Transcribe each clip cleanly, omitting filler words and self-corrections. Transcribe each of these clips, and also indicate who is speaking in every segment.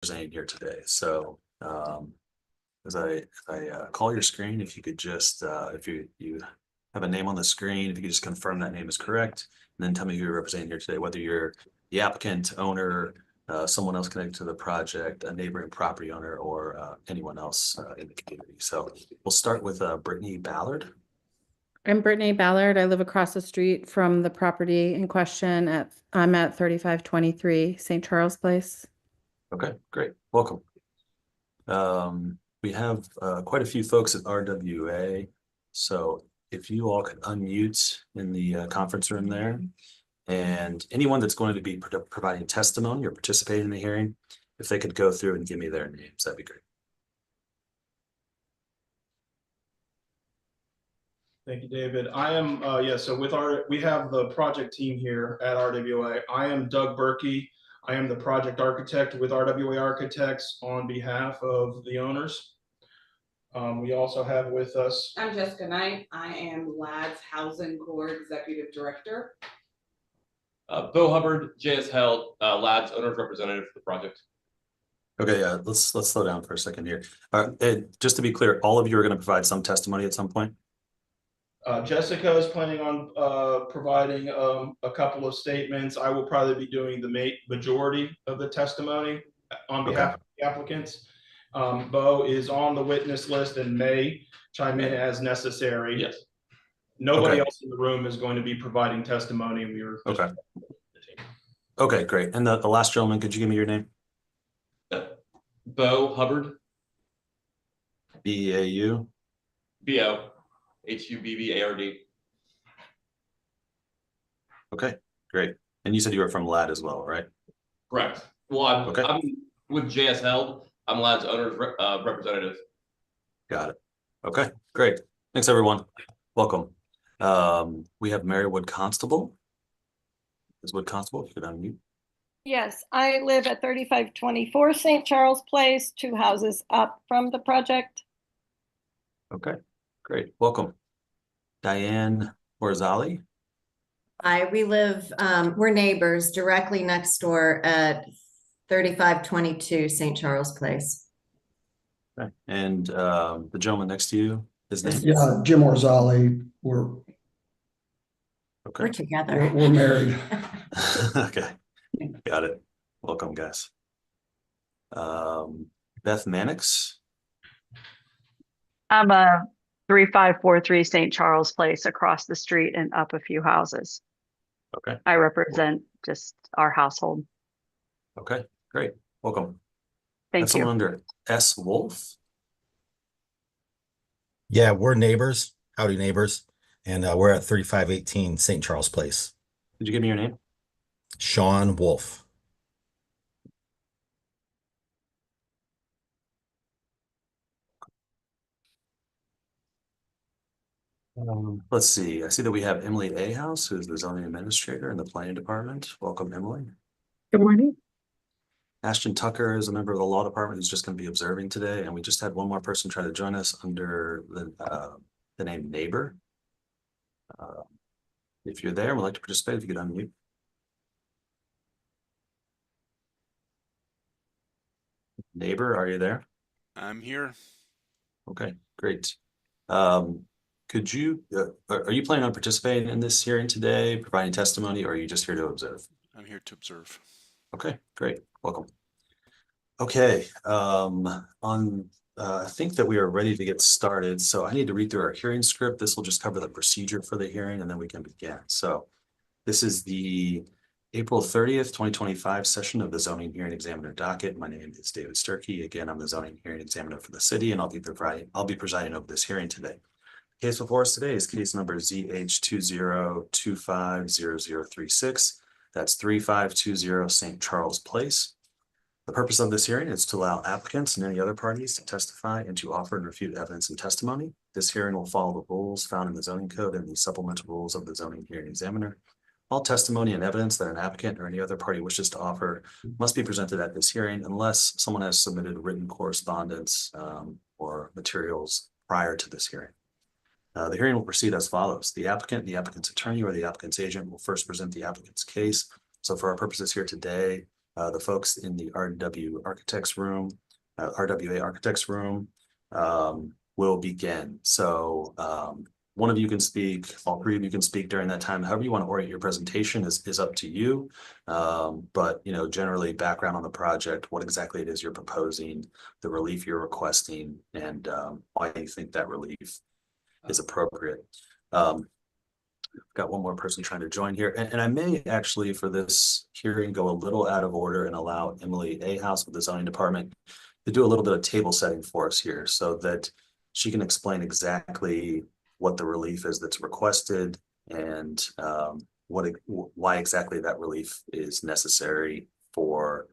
Speaker 1: presenting here today. So as I call your screen, if you could just, if you have a name on the screen, if you could just confirm that name is correct, and then tell me who you're representing here today, whether you're the applicant, owner, someone else connected to the project, a neighboring property owner, or anyone else in the community. So we'll start with Brittany Ballard.
Speaker 2: I'm Brittany Ballard. I live across the street from the property in question. I'm at 3523 St. Charles Place.
Speaker 1: Okay, great. Welcome. We have quite a few folks at RWA. So if you all could unmute in the conference room there, and anyone that's going to be providing testimony or participating in the hearing, if they could go through and give me their names, that'd be great.
Speaker 3: Thank you, David. I am, so we have the project team here at RWA. I am Doug Berkey. I am the project architect with RWA Architects on behalf of the owners. We also have with us.
Speaker 4: I'm Jessica Knight. I am LAD's Housing Corps Executive Director.
Speaker 5: Bo Hubbard, JS Held, LAD's owner's representative for the project.
Speaker 1: Okay, let's slow down for a second here. Just to be clear, all of you are going to provide some testimony at some point?
Speaker 3: Jessica is planning on providing a couple of statements. I will probably be doing the majority of the testimony on behalf of the applicants. Bo is on the witness list and may chime in as necessary.
Speaker 5: Yes.
Speaker 3: Nobody else in the room is going to be providing testimony. We are
Speaker 1: Okay, great. And the last gentleman, could you give me your name?
Speaker 5: Bo Hubbard.
Speaker 1: B-A-U?
Speaker 5: B-O. Hubbard.
Speaker 1: Okay, great. And you said you were from LAD as well, right?
Speaker 5: Correct. Well, I'm with JS Held. I'm LAD's owner's representative.
Speaker 1: Got it. Okay, great. Thanks, everyone. Welcome. We have Mary Wood Constable. Is Wood Constable, if you could unmute.
Speaker 6: Yes, I live at 3524 St. Charles Place, 2 houses up from the project.
Speaker 1: Okay, great. Welcome. Diane Orzali.
Speaker 7: Hi, we live, we're neighbors directly next door at 3522 St. Charles Place.
Speaker 1: Okay. And the gentleman next to you, his name?
Speaker 8: Yeah, Jim Orzali. We're
Speaker 7: together.
Speaker 8: We're married.
Speaker 1: Okay, got it. Welcome, guys. Beth Mannix.
Speaker 9: I'm a 3543 St. Charles Place across the street and up a few houses.
Speaker 1: Okay.
Speaker 9: I represent just our household.
Speaker 1: Okay, great. Welcome.
Speaker 9: Thank
Speaker 1: That's
Speaker 9: you.
Speaker 1: someone under S. Wolf.
Speaker 10: Yeah, we're neighbors. Howdy, neighbors. And we're at 3518 St. Charles Place.
Speaker 1: Did you give me your name?
Speaker 10: Sean Wolf.
Speaker 1: Let's see. I see that we have Emily A. House, who is the zoning administrator in the planning department. Welcome, Emily.
Speaker 2: Good morning.
Speaker 1: Ashton Tucker is a member of the law department who's just going to be observing today. And we just had one more person try to join us under the name Neighbor. If you're there and would like to participate, if you could unmute. Neighbor, are you there?
Speaker 11: I'm here.
Speaker 1: Okay, great. Could you, are you planning on participating in this hearing today, providing testimony, or are you just here to observe?
Speaker 11: I'm here to observe.
Speaker 1: Okay, great. Welcome. Okay, I think that we are ready to get started. So I need to read through our hearing script. This will just cover the procedure for the hearing and then we can begin. So this is the April 30th, 2025 session of the Zoning Hearing Examiner docket. My name is David Sturkey. Again, I'm the Zoning Hearing Examiner for the city and I'll be presiding over this hearing today. The case before us today is case number ZH20250036. That's 3520 St. Charles Place. The purpose of this hearing is to allow applicants and any other parties to testify and to offer and refute evidence and testimony. This hearing will follow the rules found in the zoning code and the supplemental rules of the Zoning Hearing Examiner. All testimony and evidence that an applicant or any other party wishes to offer must be presented at this hearing unless someone has submitted written correspondence or materials prior to this hearing. The hearing will proceed as follows. The applicant, the applicant's attorney, or the applicant's agent will first present the applicant's case. So for our purposes here today, the folks in the RWA Architects Room will begin. So one of you can speak, all three of you can speak during that time. However you want to orient your presentation is up to you. But generally background on the project, what exactly it is you're proposing, the relief you're requesting, and why you think that relief is appropriate. Got one more person trying to join here, and I may actually for this hearing go a little out of order and allow Emily Ahouse with the zoning department to do a little bit of table setting for us here so that she can explain exactly what the relief is that's requested and why exactly that relief is necessary for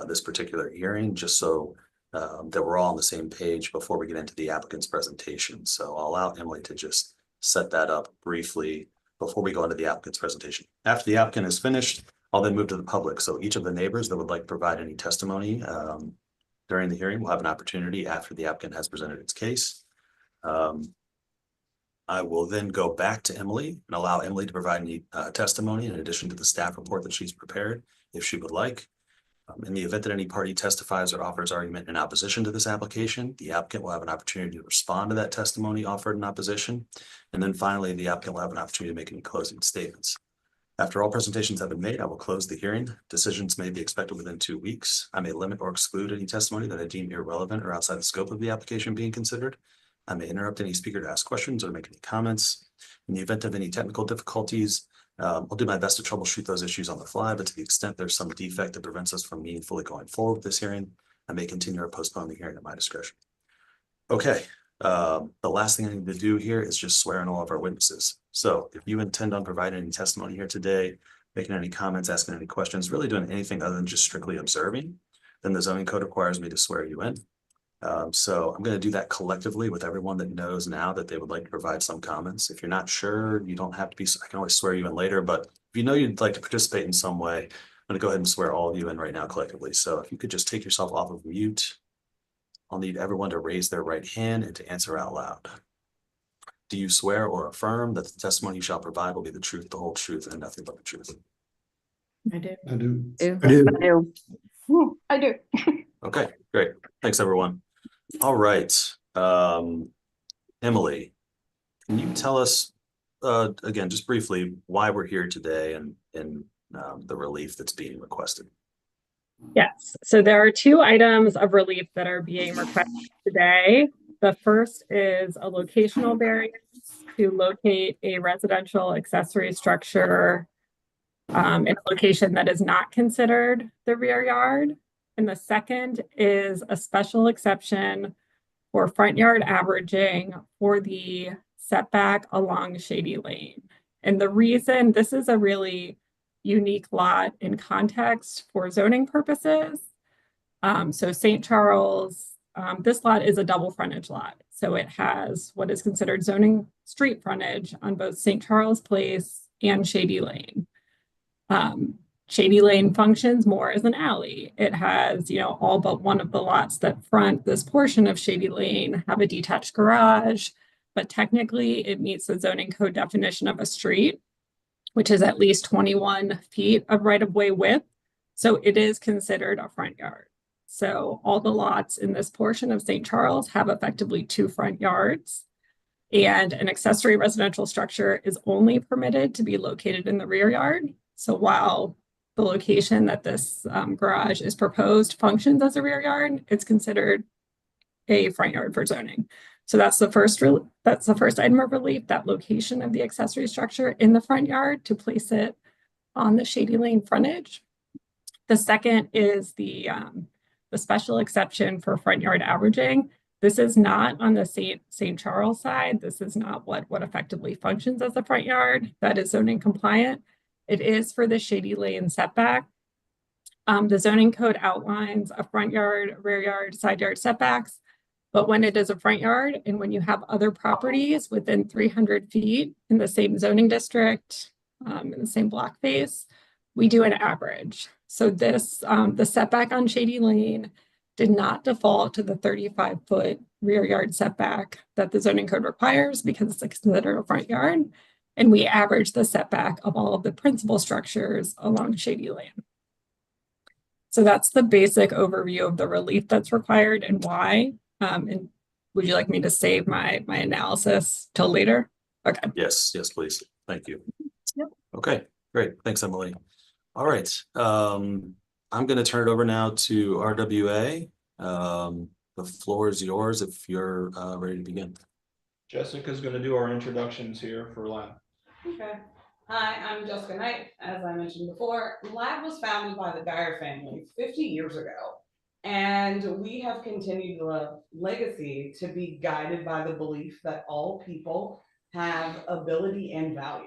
Speaker 1: this particular hearing, just so that we're all on the same page before we get into the applicant's presentation. So I'll allow Emily to just set that up briefly before we go into the applicant's presentation. After the applicant is finished, I'll then move to the public. So each of the neighbors that would like to provide any testimony during the hearing will have an opportunity after the applicant has presented its case. I will then go back to Emily and allow Emily to provide any testimony in addition to the staff report that she's prepared, if she would like. In the event that any party testifies or offers argument in opposition to this application, the applicant will have an opportunity to respond to that testimony offered in opposition. And then finally, the applicant will have an opportunity to make any closing statements. After all presentations have been made, I will close the hearing. Decisions may be expected within 2 weeks. I may limit or exclude any testimony that I deem irrelevant or outside the scope of the application being considered. I may interrupt any speaker to ask questions or make any comments. In the event of any technical difficulties, I'll do my best to troubleshoot those issues on the fly, but to the extent there's some defect that prevents us from meaningfully going forward with this hearing, I may continue or postpone the hearing at my discretion. Okay, the last thing I need to do here is just swear in all of our witnesses. So if you intend on providing any testimony here today, making any comments, asking any questions, really doing anything other than just strictly observing, then the zoning code requires me to swear you in. So I'm going to do that collectively with everyone that knows now that they would like to provide some comments. If you're not sure, you don't have to be, I can always swear you in later, but if you know you'd like to participate in some way, I'm going to go ahead and swear all of you in right now collectively. So if you could just take yourself off of mute, I'll need everyone to raise their right hand and to answer out loud. Do you swear or affirm that the testimony you shall provide will be the truth, the whole truth, and nothing but the truth?
Speaker 2: I do.
Speaker 8: I do.
Speaker 2: Ew.
Speaker 8: I do.
Speaker 9: I do.
Speaker 6: I do.
Speaker 1: Okay, great. Thanks, everyone. All right. Emily, can you tell us again, just briefly, why we're here today and the relief that's being requested?
Speaker 12: Yes, so there are 2 items of relief that are being requested today. The first is a locational variance to locate a residential accessory structure in a location that is not considered the rear yard. And the second is a special exception for front yard averaging for the setback along Shady Lane. And the reason this is a really unique lot in context for zoning purposes. So St. Charles, this lot is a double frontage lot. So it has what is considered zoning street frontage on both St. Charles Place and Shady Lane. Shady Lane functions more as an alley. It has, all but one of the lots that front this portion of Shady Lane have a detached garage, but technically it meets the zoning code definition of a street, which is at least 21 feet of right-of-way width. So it is considered a front yard. So all the lots in this portion of St. Charles have effectively 2 front yards. And an accessory residential structure is only permitted to be located in the rear yard. So while the location that this garage is proposed functions as a rear yard, it's considered a front yard for zoning. So that's the first item of relief, that location of the accessory structure in the front yard to place it on the Shady Lane frontage. The second is the special exception for front yard averaging. This is not on the St. Charles side. This is not what effectively functions as a front yard that is zoning compliant. It is for the Shady Lane setback. The zoning code outlines a front yard, rear yard, side yard setbacks. But when it is a front yard and when you have other properties within 300 feet in the same zoning district, in the same block face, we do an average. So this, the setback on Shady Lane did not default to the 35-foot rear yard setback that the zoning code requires because it's considered a front yard. And we average the setback of all of the principal structures along Shady Lane. So that's the basic overview of the relief that's required and why. And would you like me to save my analysis till later? Okay.
Speaker 1: Yes, yes, please. Thank you.
Speaker 12: Yep.
Speaker 1: Okay, great. Thanks, Emily. All right. I'm going to turn it over now to RWA. The floor is yours if you're ready to begin.
Speaker 3: Jessica's going to do our introductions here for LAD.
Speaker 4: Okay. Hi, I'm Jessica Knight. As I mentioned before, LAD was founded by the Geyer family 50 years ago. And we have continued the legacy to be guided by the belief that all people have ability and value.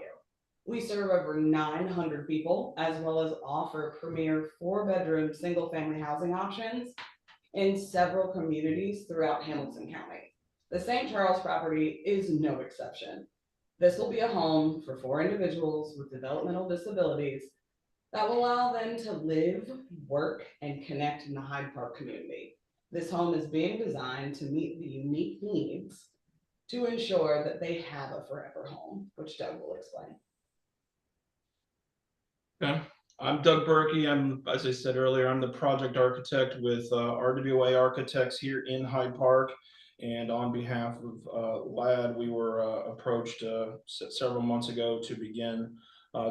Speaker 4: We serve over 900 people, as well as offer premier 4-bedroom single-family housing options in several communities throughout Hamilton County. The St. Charles property is no exception. This will be a home for 4 individuals with developmental disabilities that will allow them to live, work, and connect in the Hyde Park community. This home is being designed to meet the unique needs to ensure that they have a forever home, which Doug will explain.
Speaker 3: Okay. I'm Doug Berkey. As I said earlier, I'm the project architect with RWA Architects here in Hyde Park. And on behalf of LAD, we were approached several months ago to begin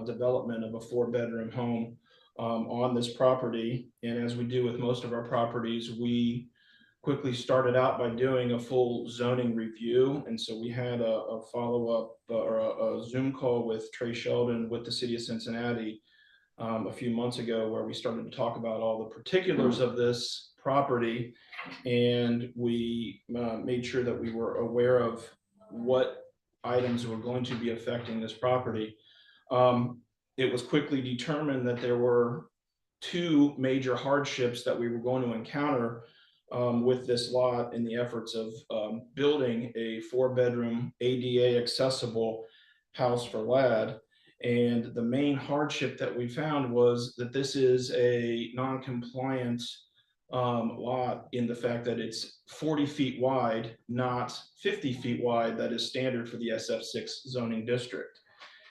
Speaker 3: development of a 4-bedroom home on this property. And as we do with most of our properties, we quickly started out by doing a full zoning review. And so we had a follow-up or a Zoom call with Trey Sheldon with the city of Cincinnati a few months ago, where we started to talk about all the particulars of this property. And we made sure that we were aware of what items were going to be affecting this property. It was quickly determined that there were 2 major hardships that we were going to encounter with this lot in the efforts of building a 4-bedroom ADA accessible house for LAD. And the main hardship that we found was that this is a non-compliant lot in the fact that it's 40 feet wide, not 50 feet wide, that is standard for the SF6 zoning district.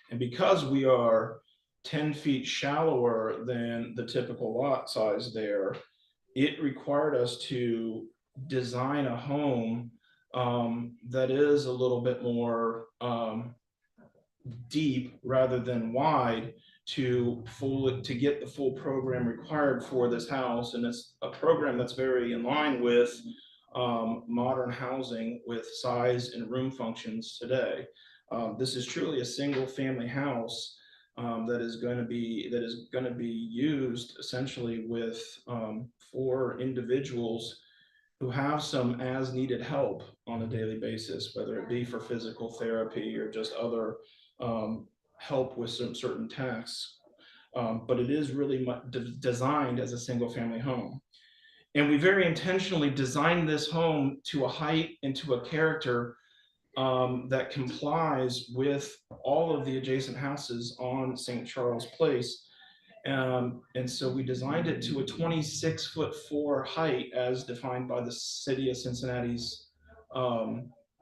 Speaker 3: And because we are 10 feet shallower than the typical lot size there, it required us to design a home that is a little bit more deep rather than wide to get the full program required for this house. And it's a program that's very in line with modern housing with size and room functions today. This is truly a single family house that is going to be used essentially with 4 individuals who have some as needed help on a daily basis, whether it be for physical therapy or just other help with some certain tasks. But it is really designed as a single family home. And we very intentionally designed this home to a height and to a character that complies with all of the adjacent houses on St. Charles Place. And so we designed it to a 26'4" height as defined by the city of Cincinnati's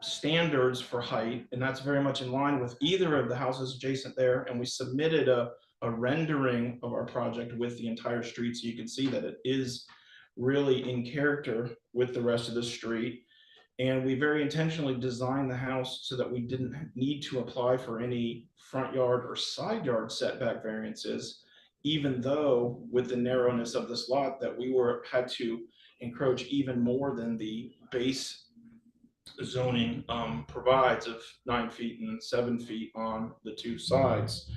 Speaker 3: standards for height. And that's very much in line with either of the houses adjacent there. And we submitted a rendering of our project with the entire street, so you can see that it is really in character with the rest of the street. And we very intentionally designed the house so that we didn't need to apply for any front yard or side yard setback variances, even though with the narrowness of this lot that we had to encroach even more than the base zoning provides of 9 feet and 7 feet on the 2 sides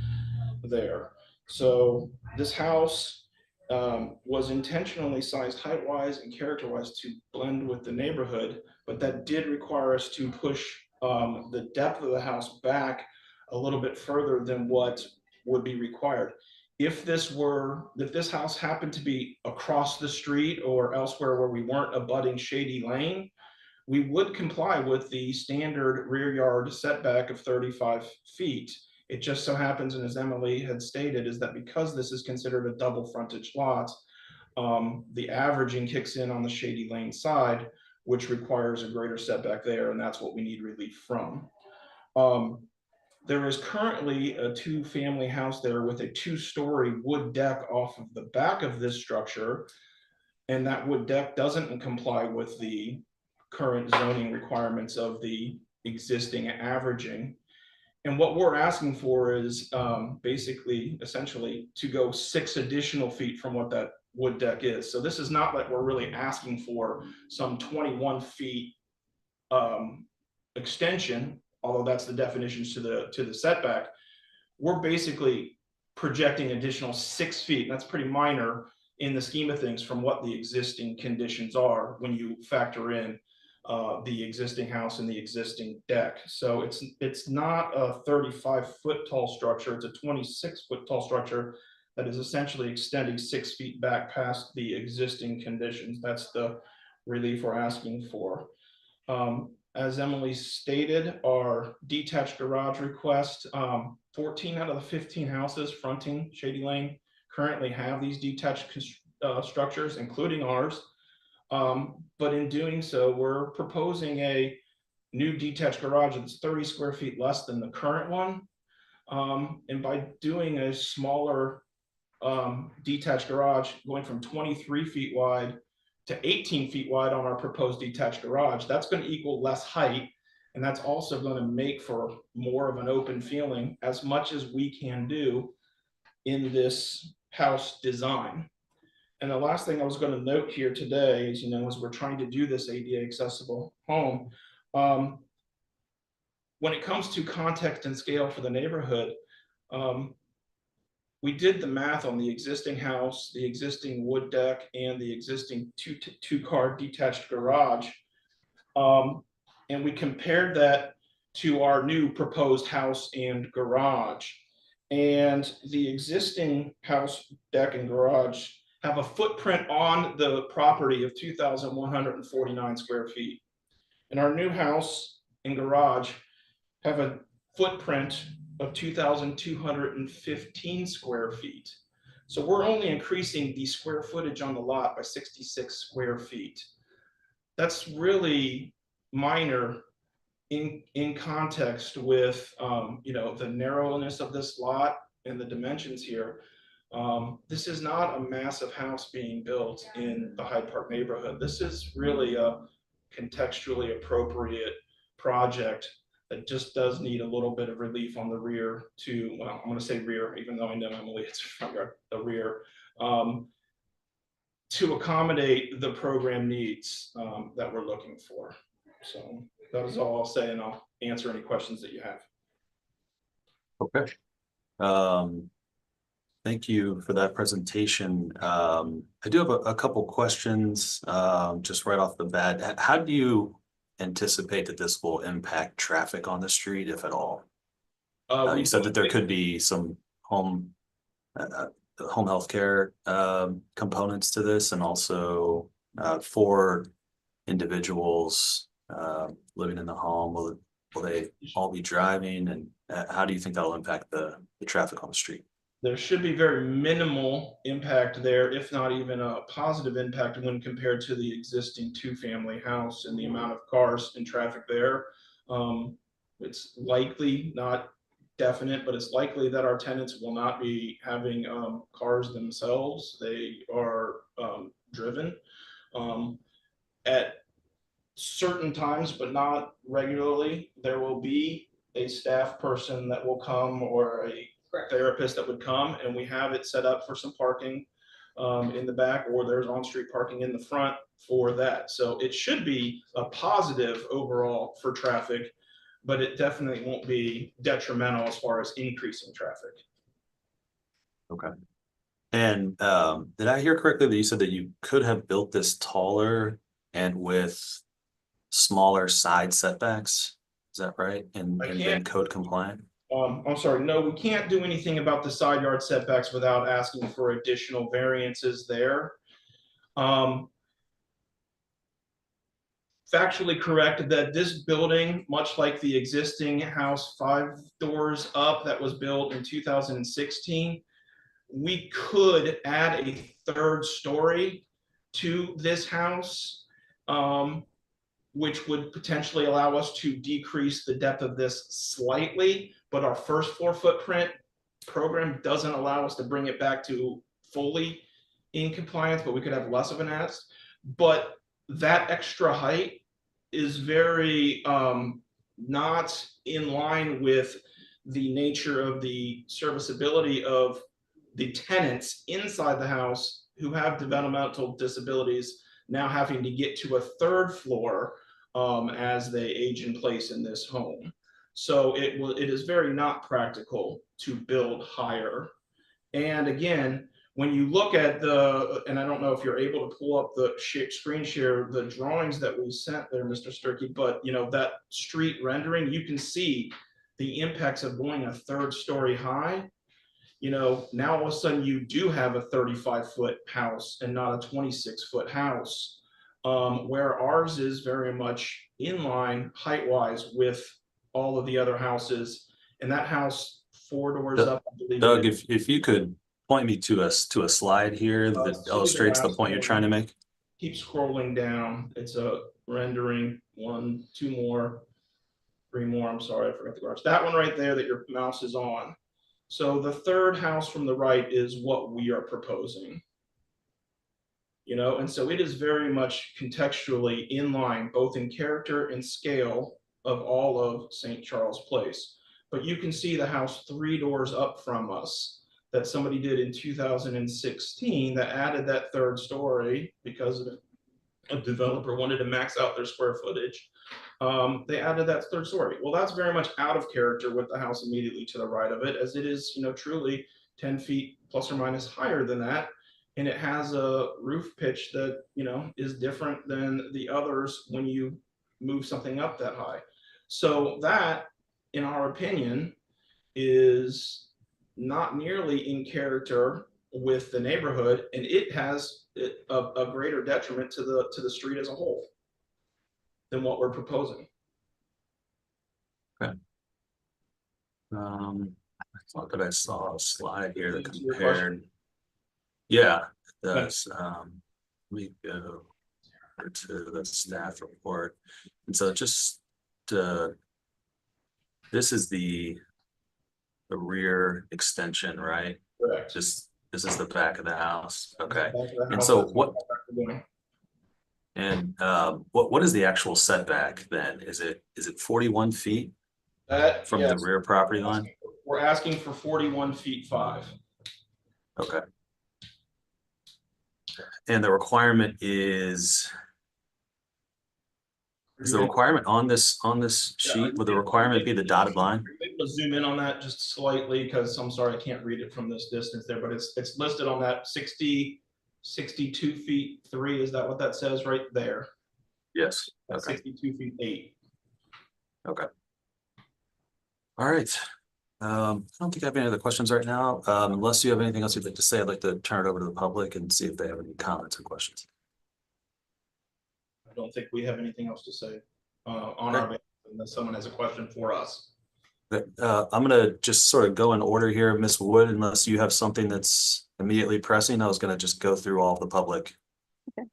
Speaker 3: there. So this house was intentionally sized height-wise and character-wise to blend with the neighborhood, but that did require us to push the depth of the house back a little bit further than what would be required. If this house happened to be across the street or elsewhere where we weren't abutting shady lane, we would comply with the standard rear yard setback of 35 feet. It just so happens, and as Emily had stated, is that because this is considered a double frontage lot, the averaging kicks in on the shady lane side, which requires a greater setback there, and that's what we need relief from. There is currently a two-family house there with a two-story wood deck off of the back of this structure. And that wood deck doesn't comply with the current zoning requirements of the existing averaging. And what we're asking for is basically, essentially, to go 6 additional feet from what that wood deck is. So this is not like we're really asking for some 21 feet extension, although that's the definitions to the setback. We're basically projecting additional 6 feet. That's pretty minor in the scheme of things from what the existing conditions are when you factor in the existing house and the existing deck. So it's not a 35-foot tall structure, it's a 26-foot tall structure that is essentially extending 6 feet back past the existing conditions. That's the relief we're asking for. As Emily stated, our detached garage request, 14 out of the 15 houses fronting Shady Lane currently have these detached structures, including ours. But in doing so, we're proposing a new detached garage that's 30 square feet less than the current one. And by doing a smaller detached garage, going from 23 feet wide to 18 feet wide on our proposed detached garage, that's going to equal less height. And that's also going to make for more of an open feeling, as much as we can do in this house design. And the last thing I was going to note here today is, as we're trying to do this ADA accessible home, when it comes to context and scale for the neighborhood, we did the math on the existing house, the existing wood deck, and the existing two-car detached garage. And we compared that to our new proposed house and garage. And the existing house, deck, and garage have a footprint on the property of 2,149 square feet. And our new house and garage have a footprint of 2,215 square feet. So we're only increasing the square footage on the lot by 66 square feet. That's really minor in context with the narrowness of this lot and the dimensions here. This is not a massive house being built in the Hyde Park neighborhood. This is really a contextually appropriate project that just does need a little bit of relief on the rear to, well, I'm going to say rear, even though I know Emily, it's front yard, the rear, to accommodate the program needs that we're looking for. So that is all I'll say, and I'll answer any questions that you have.
Speaker 1: Okay. Thank you for that presentation. I do have a couple questions just right off the bat. How do you anticipate that this will impact traffic on the street, if at all? You said that there could be some home health care components to this, and also for individuals living in the home. Will they all be driving, and how do you think that'll impact the traffic on the street?
Speaker 3: There should be very minimal impact there, if not even a positive impact when compared to the existing two-family house and the amount of cars and traffic there. It's likely, not definite, but it's likely that our tenants will not be having cars themselves. They are driven at certain times, but not regularly. There will be a staff person that will come, or a therapist that would come, and we have it set up for some parking in the back, or there's on-street parking in the front for that. So it should be a positive overall for traffic, but it definitely won't be detrimental as far as increasing traffic.
Speaker 1: Okay. And did I hear correctly that you said that you could have built this taller and with smaller side setbacks? Is that right? And been code compliant?
Speaker 3: I'm sorry, no, we can't do anything about the side yard setbacks without asking for additional variances there. Factually correct that this building, much like the existing house 5 doors up that was built in 2016, we could add a 3rd story to this house. which would potentially allow us to decrease the depth of this slightly, but our first floor footprint program doesn't allow us to bring it back to fully in compliance, but we could have less of an ask. But that extra height is very not in line with the nature of the serviceability of the tenants inside the house who have developmental disabilities now having to get to a third floor as they age in place in this home. So it is very not practical to build higher. And again, when you look at the, and I don't know if you're able to pull up the screen share, the drawings that we sent there, Mr. Sturkey, but you know, that street rendering, you can see the impacts of going a third story high. You know, now all of a sudden you do have a 35-foot house and not a 26-foot house, where ours is very much in line height-wise with all of the other houses. And that house 4 doors up, I believe.
Speaker 1: Doug, if you could point me to a slide here that illustrates the point you're trying to make.
Speaker 3: Keep scrolling down. It's a rendering. 1, 2 more, 3 more. I'm sorry, I forgot the garage. That one right there that your mouse is on. So the third house from the right is what we are proposing. You know, and so it is very much contextually in line, both in character and scale of all of St. Charles Place. But you can see the house 3 doors up from us that somebody did in 2016 that added that third story because a developer wanted to max out their square footage. They added that third story. Well, that's very much out of character with the house immediately to the right of it, as it is, you know, truly 10 feet plus or minus higher than that. And it has a roof pitch that, you know, is different than the others when you move something up that high. So that, in our opinion, is not nearly in character with the neighborhood, and it has a greater detriment to the street as a whole than what we're proposing.
Speaker 1: Okay. I thought that I saw a slide here that compared. Yeah, it does. Let me go to the staff report. And so just this is the rear extension, right?
Speaker 3: Correct.
Speaker 1: This is the back of the house. Okay. And so what is the actual setback then? Is it 41 feet from the rear property line?
Speaker 3: We're asking for 41 feet 5.
Speaker 1: Okay. And the requirement is the requirement on this sheet? Would the requirement be the dotted line?
Speaker 3: Able to zoom in on that just slightly, because I'm sorry I can't read it from this distance there, but it's listed on that 62 feet 3. Is that what that says right there?
Speaker 1: Yes.
Speaker 3: That's
Speaker 1: Okay.
Speaker 3: 62 feet 8.
Speaker 1: Okay. All right. I don't think I have any other questions right now. Unless you have anything else you'd like to say, I'd like to turn it over to the public and see if they have any comments or questions.
Speaker 3: I don't think we have anything else to say on our behalf, unless someone has a question for us.
Speaker 1: I'm gonna just sort of go in order here, Ms. Wood, unless you have something that's immediately pressing. I was gonna just go through all of the public.
Speaker 9: Okay.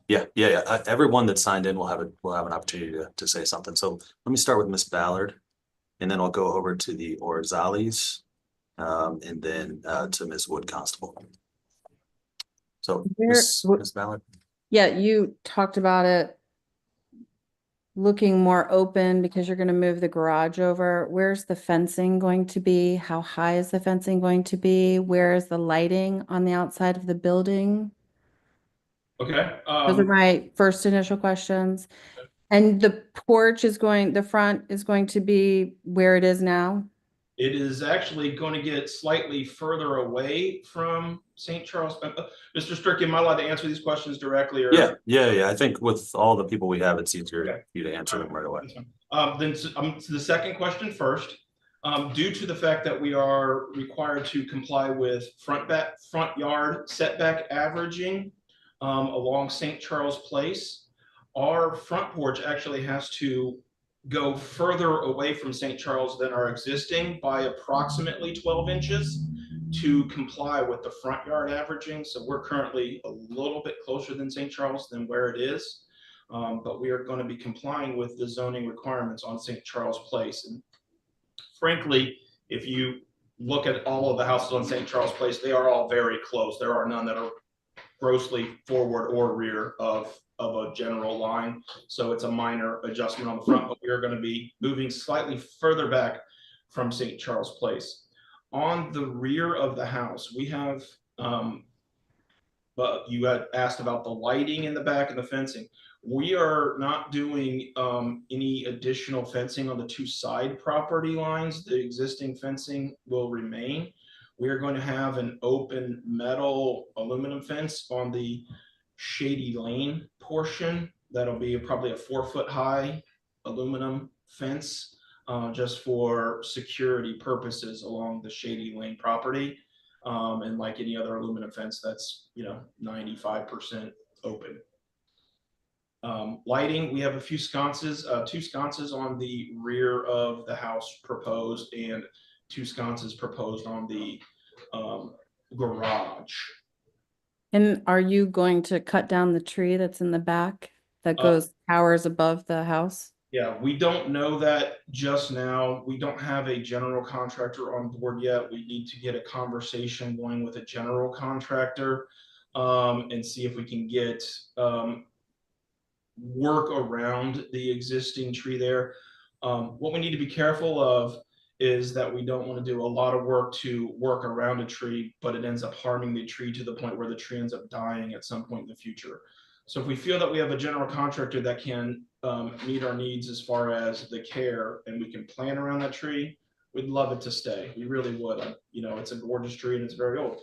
Speaker 1: Yeah. Everyone that signed in will have an opportunity to say something. So let me start with Ms. Ballard, and then I'll go over to the Orzalis, and then to Ms. Wood Constable. So Ms. Ballard.
Speaker 2: Yeah, you talked about it looking more open because you're going to move the garage over. Where's the fencing going to be? How high is the fencing going to be? Where is the lighting on the outside of the building?
Speaker 3: Okay.
Speaker 2: Those are my first initial questions. And the front is going to be where it is now?
Speaker 3: It is actually going to get slightly further away from St. Charles. Mr. Strickland, am I allowed to answer these questions directly? Or?
Speaker 1: Yeah. I think with all the people we have, it's easier for you to answer them right away.
Speaker 3: Then to the second question first. Due to the fact that we are required to comply with front yard setback averaging along St. Charles Place, our front porch actually has to go further away from St. Charles than our existing by approximately 12 inches to comply with the front yard averaging. So we're currently a little bit closer than St. Charles than where it is. But we are going to be complying with the zoning requirements on St. Charles Place. And frankly, if you look at all of the houses on St. Charles Place, they are all very close. There are none that are grossly forward or rear of a general line. So it's a minor adjustment on the front, but we are going to be moving slightly further back from St. Charles Place. On the rear of the house, we have, but you had asked about the lighting in the back and the fencing. We are not doing any additional fencing on the two side property lines. The existing fencing will remain. We are going to have an open metal aluminum fence on the Shady Lane portion. That'll be probably a 4-foot high aluminum fence just for security purposes along the Shady Lane property. And like any other aluminum fence, that's 95% open. Lighting, we have a few sconces, 2 sconces on the rear of the house proposed, and 2 sconces proposed on the garage.
Speaker 2: And are you going to cut down the tree that's in the back that goes towers above the house?
Speaker 3: Yeah, we don't know that just now. We don't have a general contractor on board yet. We need to get a conversation going with a general contractor and see if we can get work around the existing tree there. What we need to be careful of is that we don't want to do a lot of work to work around a tree, but it ends up harming the tree to the point where the tree ends up dying at some point in the future. So if we feel that we have a general contractor that can meet our needs as far as the care, and we can plan around that tree, we'd love it to stay. We really would. It's a gorgeous tree and it's very old.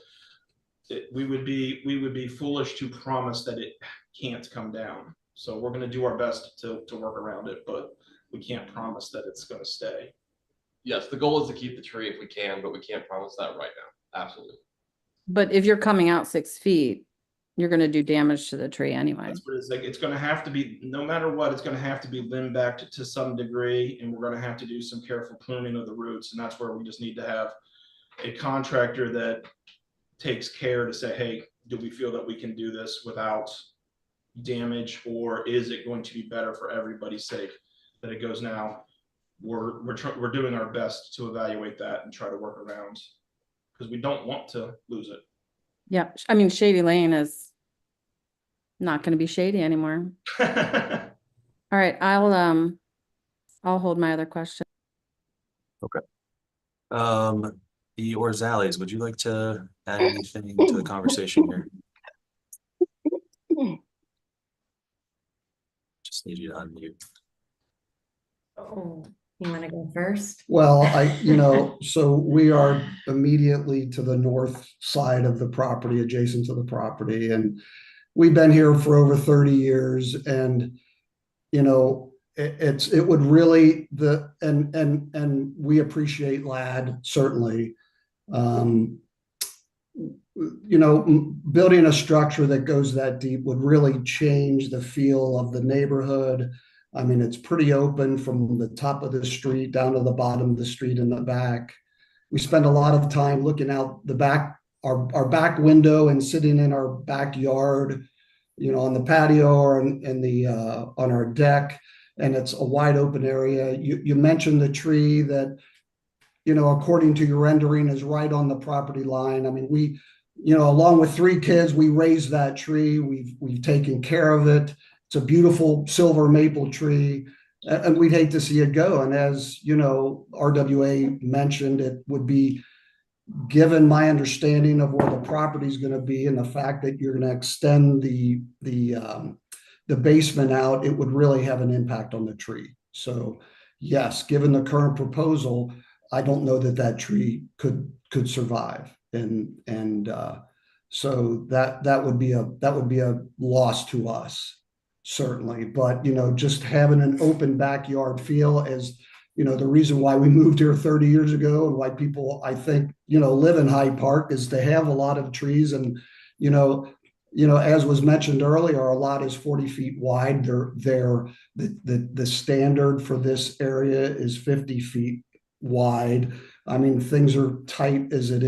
Speaker 3: We would be foolish to promise that it can't come down. So we're going to do our best to work around it, but we can't promise that it's going to stay.
Speaker 5: Yes, the goal is to keep the tree if we can, but we can't promise that right now. Absolutely.
Speaker 2: But if you're coming out 6 feet, you're going to do damage to the tree anyway.
Speaker 3: That's what it's like. It's going to have to be, no matter what, it's going to have to be limbed back to some degree, and we're going to have to do some careful pruning of the roots. And that's where we just need to have a contractor that takes care to say, hey, do we feel that we can do this without damage, or is it going to be better for everybody's sake that it goes now? We're doing our best to evaluate that and try to work around, because we don't want to lose it.
Speaker 2: Yeah, I mean, Shady Lane is not going to be shady anymore. All right, I'll hold my other question.
Speaker 1: Okay. The Orzales, would you like to add anything to the conversation here? Just need you to unmute.
Speaker 7: Oh, you want to go first?
Speaker 8: Well, so we are immediately to the north side of the property, adjacent to the property. And we've been here for over 30 years. And, it would really, and we appreciate LAD, certainly. Building a structure that goes that deep would really change the feel of the neighborhood. I mean, it's pretty open from the top of the street down to the bottom of the street in the back. We spend a lot of time looking out the back, our back window, and sitting in our backyard, on the patio or on our deck, and it's a wide open area. You mentioned the tree that, according to your rendering, is right on the property line. I mean, we, along with 3 kids, we raised that tree. We've taken care of it. It's a beautiful silver maple tree, and we'd hate to see it go. And as RWA mentioned, it would be, given my understanding of where the property is going to be and the fact that you're going to extend the basement out, it would really have an impact on the tree. So yes, given the current proposal, I don't know that tree could survive. And so that would be a loss to us. Certainly, but just having an open backyard feel is, the reason why we moved here 30 years ago, and why people, I think, live in Hyde Park, is to have a lot of trees. And as was mentioned earlier, our lot is 40 feet wide. The standard for this area is 50 feet wide. I mean, things are tight as it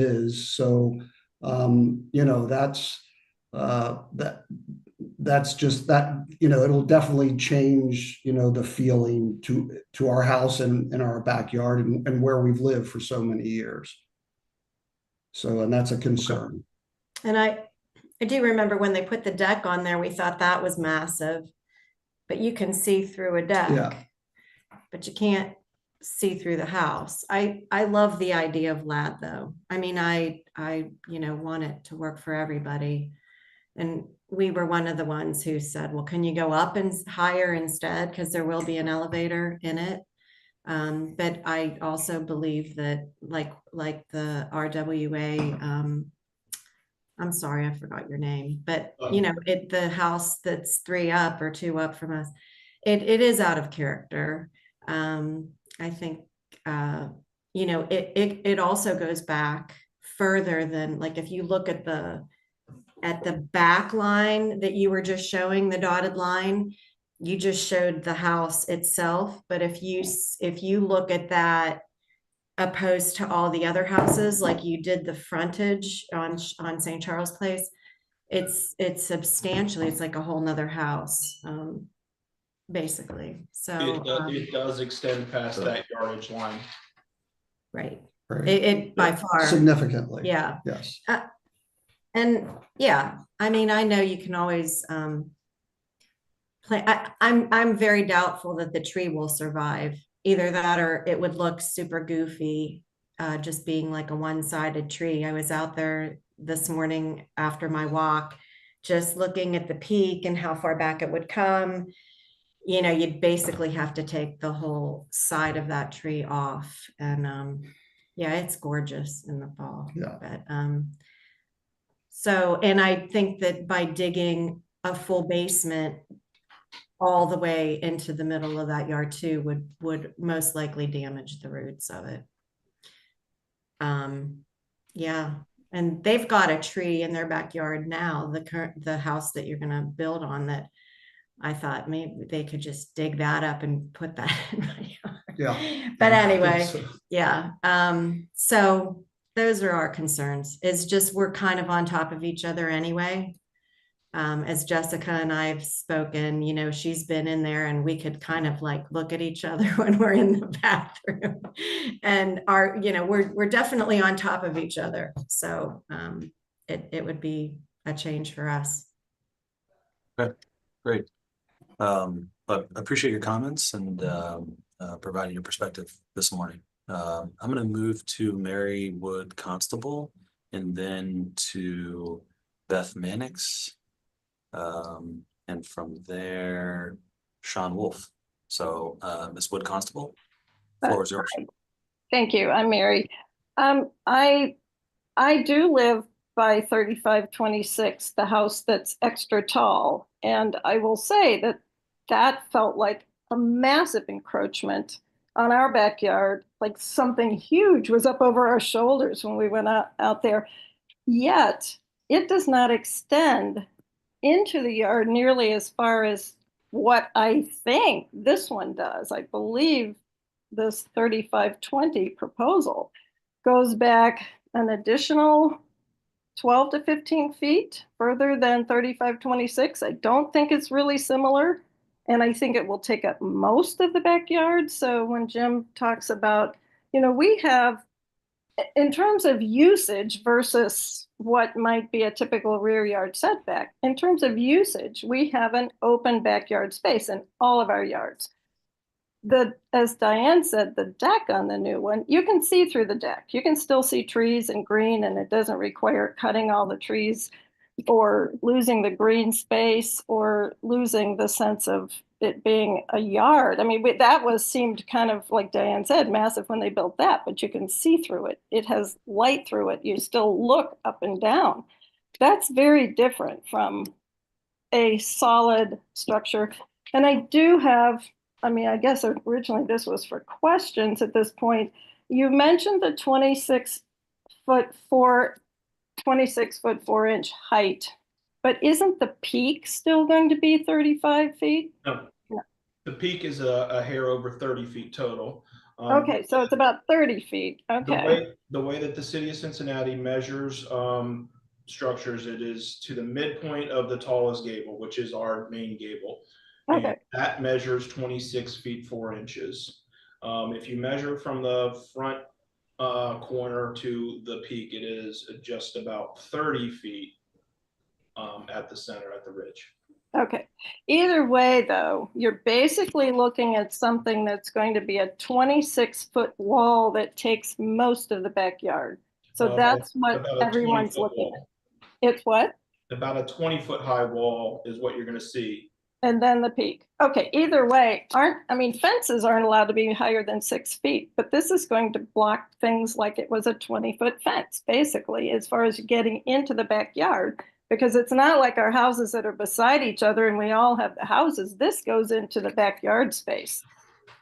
Speaker 8: that's just that, it'll definitely change, the feeling to our house and our backyard and where we've lived for so many years. So, and that's a concern.
Speaker 7: And I do remember when they put the deck on there, we thought that was massive, but you can see through a deck.
Speaker 8: Yeah.
Speaker 7: But you can't see through the house. I love the idea of LAD though. I mean, I want it to work for everybody. And we were one of the ones who said, well, can you go up and higher instead? Because there will be an elevator in it. But I also believe that like the RWA, I'm sorry, I forgot your name, but the house that's 3 up or 2 up from us, it is out of character. I think, it also goes back further than, like, if you look at the back line that you were just showing, the dotted line, you just showed the house itself. But if you look at that opposed to all the other houses, like you did the frontage on St. Charles Place, it's substantially, it's like a whole nother house, basically. So
Speaker 3: it does extend past that yardage line.
Speaker 7: Right.
Speaker 8: Right.
Speaker 7: It by far
Speaker 8: significantly.
Speaker 7: Yeah.
Speaker 8: Yes.
Speaker 7: And yeah, I mean, I know you can always play. I'm very doubtful that the tree will survive. Either that or it would look super goofy, just being like a one-sided tree. I was out there this morning after my walk, just looking at the peak and how far back it would come. You'd basically have to take the whole side of that tree off. And yeah, it's gorgeous in the fall.
Speaker 8: Yeah.
Speaker 7: But so, and I think that by digging a full basement all the way into the middle of that yard too would most likely damage the roots of it. Yeah, and they've got a tree in their backyard now, the house that you're going to build on, that I thought maybe they could just dig that up and put that in my yard.
Speaker 8: Yeah.
Speaker 7: But anyway, yeah. So those are our concerns. It's just, we're kind of on top of each other anyway. As Jessica and I've spoken, she's been in there and we could kind of like look at each other when we're in the bathroom, and we're definitely on top of each other. So it would be a change for us.
Speaker 1: Okay, great. But I appreciate your comments and providing your perspective this morning. I'm going to move to Mary Wood Constable and then to Beth Mannix. And from there, Sean Wolf. So Ms. Wood Constable, floor is yours.
Speaker 6: Thank you. I'm Mary. I do live by 3526, the house that's extra tall. And I will say that felt like a massive encroachment on our backyard, like something huge was up over our shoulders when we went out there. Yet it does not extend into the yard nearly as far as what I think this one does. I believe this 3520 proposal goes back an additional 12 to 15 feet further than 3526. I don't think it's really similar. And I think it will take up most of the backyard. So when Jim talks about, we have, in terms of usage versus what might be a typical rear yard setback, in terms of usage, we have an open backyard space in all of our yards. As Diane said, the deck on the new one, you can see through the deck. You can still see trees and green, and it doesn't require cutting all the trees or losing the green space or losing the sense of it being a yard. I mean, that seemed kind of, like Diane said, massive when they built that, but you can see through it. It has light through it. You still look up and down. That's very different from a solid structure. And I do have, I guess originally this was for questions at this point. You mentioned the 26 foot 4 inch height, but isn't the peak still going to be 35 feet?
Speaker 3: No. The peak is a hair over 30 feet total.
Speaker 6: Okay, so it's about 30 feet. Okay.
Speaker 3: The way that the city of Cincinnati measures structures, it is to the midpoint of the tallest gable, which is our main gable. And
Speaker 6: Okay.
Speaker 3: that measures 26 feet 4 inches. If you measure from the front corner to the peak, it is just about 30 feet at the center, at the ridge.
Speaker 6: Okay. Either way, though, you're basically looking at something that's going to be a 26-foot wall that takes most of the backyard. So that's what
Speaker 3: About a
Speaker 6: everyone's
Speaker 3: 20-foot
Speaker 6: looking
Speaker 3: wall.
Speaker 6: at. It's what?
Speaker 3: About a 20-foot high wall is what you're going to see.
Speaker 6: And then the peak. Okay, either way, fences aren't allowed to be higher than 6 feet, but this is going to block things like it was a 20-foot fence, basically, as far as getting into the backyard, because it's not like our houses that are beside each other and we all have the houses. This goes into the backyard space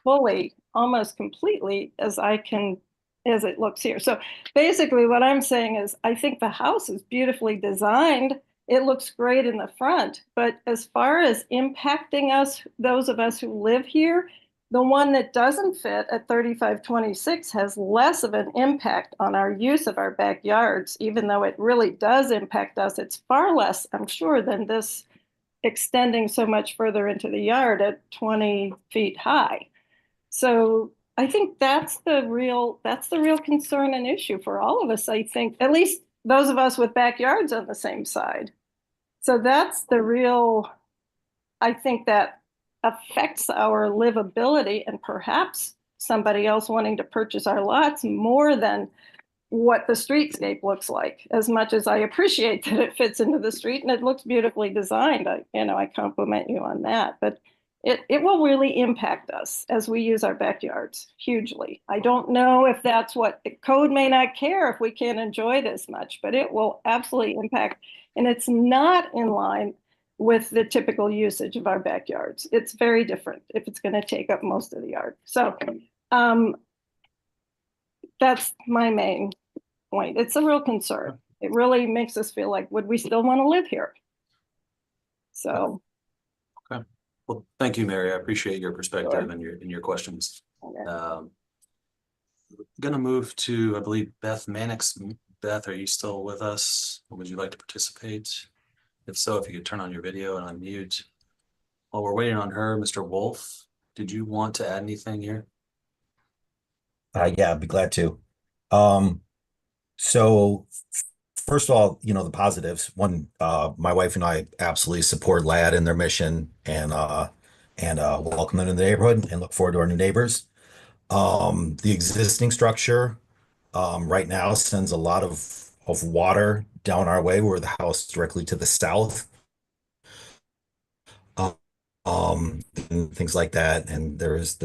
Speaker 6: fully, almost completely, as it looks here. So basically what I'm saying is I think the house is beautifully designed. It looks great in the front, but as far as impacting us, those of us who live here, the one that doesn't fit at 3526 has less of an impact on our use of our backyards, even though it really does impact us. It's far less, I'm sure, than this extending so much further into the yard at 20 feet high. So I think that's the real concern and issue for all of us, I think, at least those of us with backyards on the same side. So that's the real, I think that affects our livability and perhaps somebody else wanting to purchase our lots more than what the streetscape looks like. As much as I appreciate that it fits into the street and it looks beautifully designed, I compliment you on that, but it will really impact us as we use our backyards hugely. I don't know if that's what the code may not care if we can't enjoy this much, but it will absolutely impact. And it's not in line with the typical usage of our backyards. It's very different if it's going to take up most of the yard. So that's my main point. It's a real concern. It really makes us feel like, would we still want to live here? So.
Speaker 1: Okay. Well, thank you, Mary. I appreciate your perspective and your questions.
Speaker 6: Okay.
Speaker 1: Gonna move to, I believe, Beth Mannix. Beth, are you still with us? Or would you like to participate? If so, if you could turn on your video and unmute. While we're waiting on her, Mr. Wolf, did you want to add anything here?
Speaker 10: Yeah, I'd be glad to. So first of all, the positives. One, my wife and I absolutely support LAD and their mission and welcome them to the neighborhood and look forward to our new neighbors. The existing structure right now sends a lot of water down our way. We're the house directly to the south. And things like that. And there's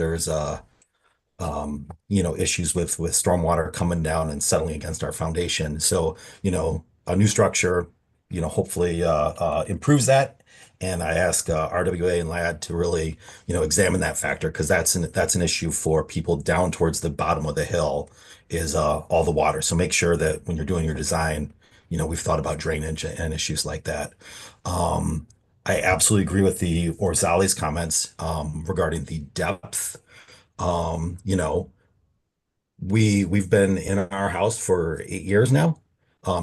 Speaker 10: issues with stormwater coming down and settling against our foundation. So, a new structure, hopefully improves that. And I ask RWA and LAD to really, examine that factor because that's an issue for people down towards the bottom of the hill is all the water. So make sure that when you're doing your design, we've thought about drainage and issues like that. I absolutely agree with the Orzali's comments regarding the depth. Um, you know, we've been in our house for 8 years now.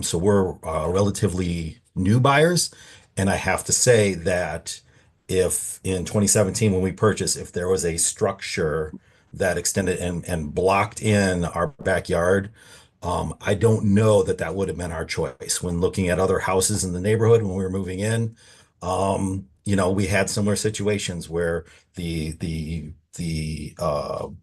Speaker 10: So we're relatively new buyers. And I have to say that if in 2017, when we purchased, if there was a structure that extended and blocked in our backyard, I don't know that that would have been our choice. When looking at other houses in the neighborhood when we were moving in, we had similar situations where the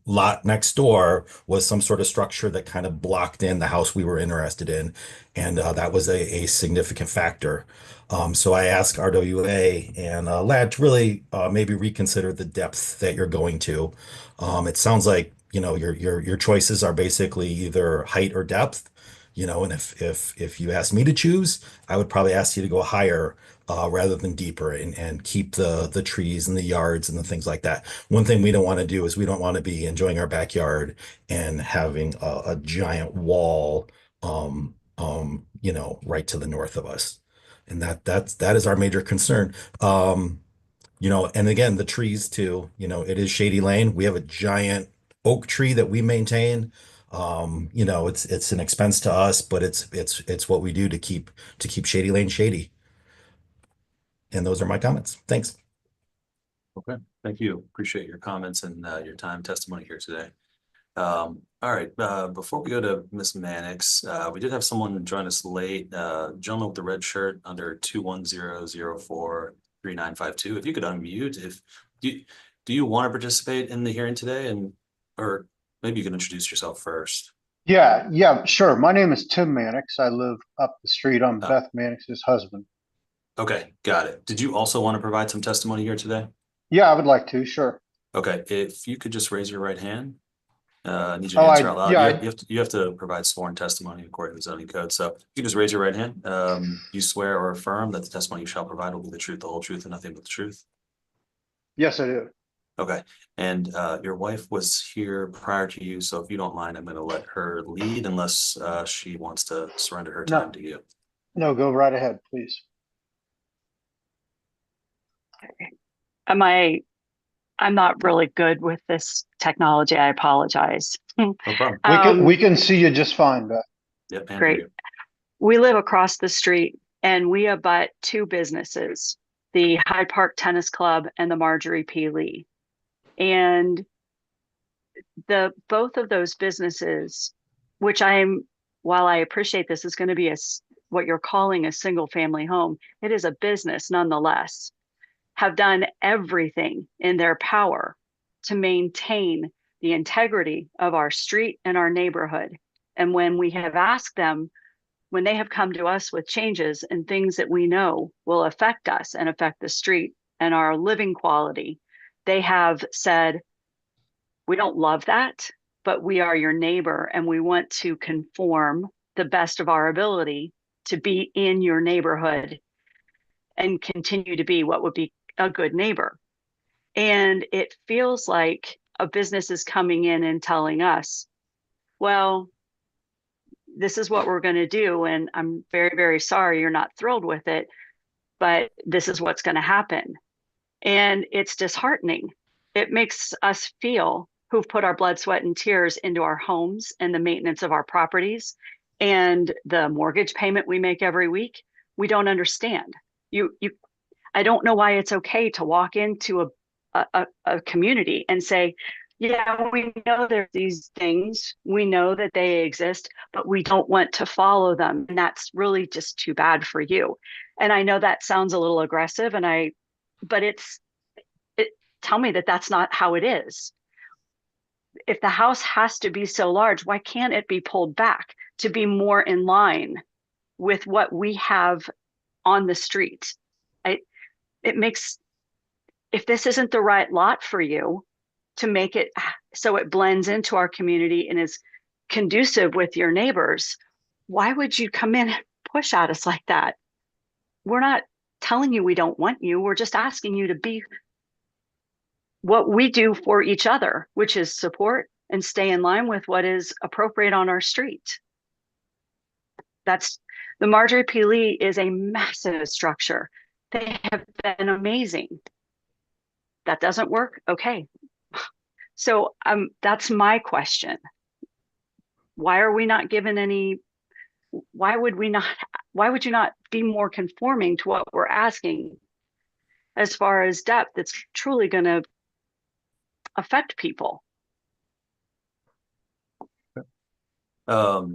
Speaker 10: lot next door was some sort of structure that kind of blocked in the house we were interested in, and that was a significant factor. So I asked RWA and LAD to really maybe reconsider the depth that you're going to. It sounds like your choices are basically either height or depth. And if you ask me to choose, I would probably ask you to go higher rather than deeper and keep the trees and the yards and the things like that. One thing we don't want to do is we don't want to be enjoying our backyard and having a giant wall, right to the north of us. And that is our major concern. And again, the trees too, it is Shady Lane. We have a giant oak tree that we maintain. You know, it's an expense to us, but it's what we do to keep Shady Lane shady. And those are my comments. Thanks.
Speaker 1: Okay, thank you. Appreciate your comments and your time testimony here today. All right, before we go to Ms. Mannix, we did have someone join us late, gentleman with the red shirt under 210043952. If you could unmute, do you want to participate in the hearing today, and or maybe you can introduce yourself first.
Speaker 13: Yeah, sure. My name is Tim Mannix. I live up the street. I'm Beth Mannix's husband.
Speaker 1: Okay, got it. Did you also want to provide some testimony here today?
Speaker 13: Yeah, I would like to, sure.
Speaker 1: Okay, if you could just raise your right hand. Need you to answer out loud. You have to provide sworn testimony according to the zoning code. So if you just raise your right hand. You swear or affirm that the testimony you shall provide will be the truth, the whole truth, and nothing but the truth.
Speaker 13: Yes, I do.
Speaker 1: Okay, and your wife was here prior to you, so if you don't mind, I'm going to let her lead unless she wants to surrender her time to you.
Speaker 13: No, go right ahead, please.
Speaker 9: I'm not really good with this technology. I apologize.
Speaker 1: No problem.
Speaker 13: We can see you just fine, Beth.
Speaker 1: Yep,
Speaker 9: great. We live across the street and we abut two businesses, the Hyde Park Tennis Club and the Marjorie P. Lee. And both of those businesses, while I appreciate this is going to be what you're calling a single family home, it is a business nonetheless, have done everything in their power to maintain the integrity of our street and our neighborhood. And when we have asked them, when they have come to us with changes and things that we know will affect us and affect the street and our living quality, they have said, we don't love that, but we are your neighbor and we want to conform the best of our ability to be in your neighborhood and continue to be what would be a good neighbor. And it feels like a business is coming in and telling us, well, this is what we're going to do. And I'm very, very sorry you're not thrilled with it, but this is what's going to happen. And it's disheartening. It makes us feel, who've put our blood, sweat, and tears into our homes and the maintenance of our properties and the mortgage payment we make every week, we don't understand. I don't know why it's okay to walk into a community and say, yeah, we know there's these things, we know that they exist, but we don't want to follow them. And that's really just too bad for you. And I know that sounds a little aggressive, but tell me that that's not how it is. If the house has to be so large, why can't it be pulled back to be more in line with what we have on the street? If this isn't the right lot for you to make it so it blends into our community and is conducive with your neighbors, why would you come in and push at us like that? We're not telling you we don't want you. We're just asking you to be what we do for each other, which is support and stay in line with what is appropriate on our street. The Marjorie P. Lee is a massive structure. They have been amazing. That doesn't work? Okay. So that's my question. Why are we not given why would you not be more conforming to what we're asking as far as depth that's truly going to affect people?
Speaker 1: Why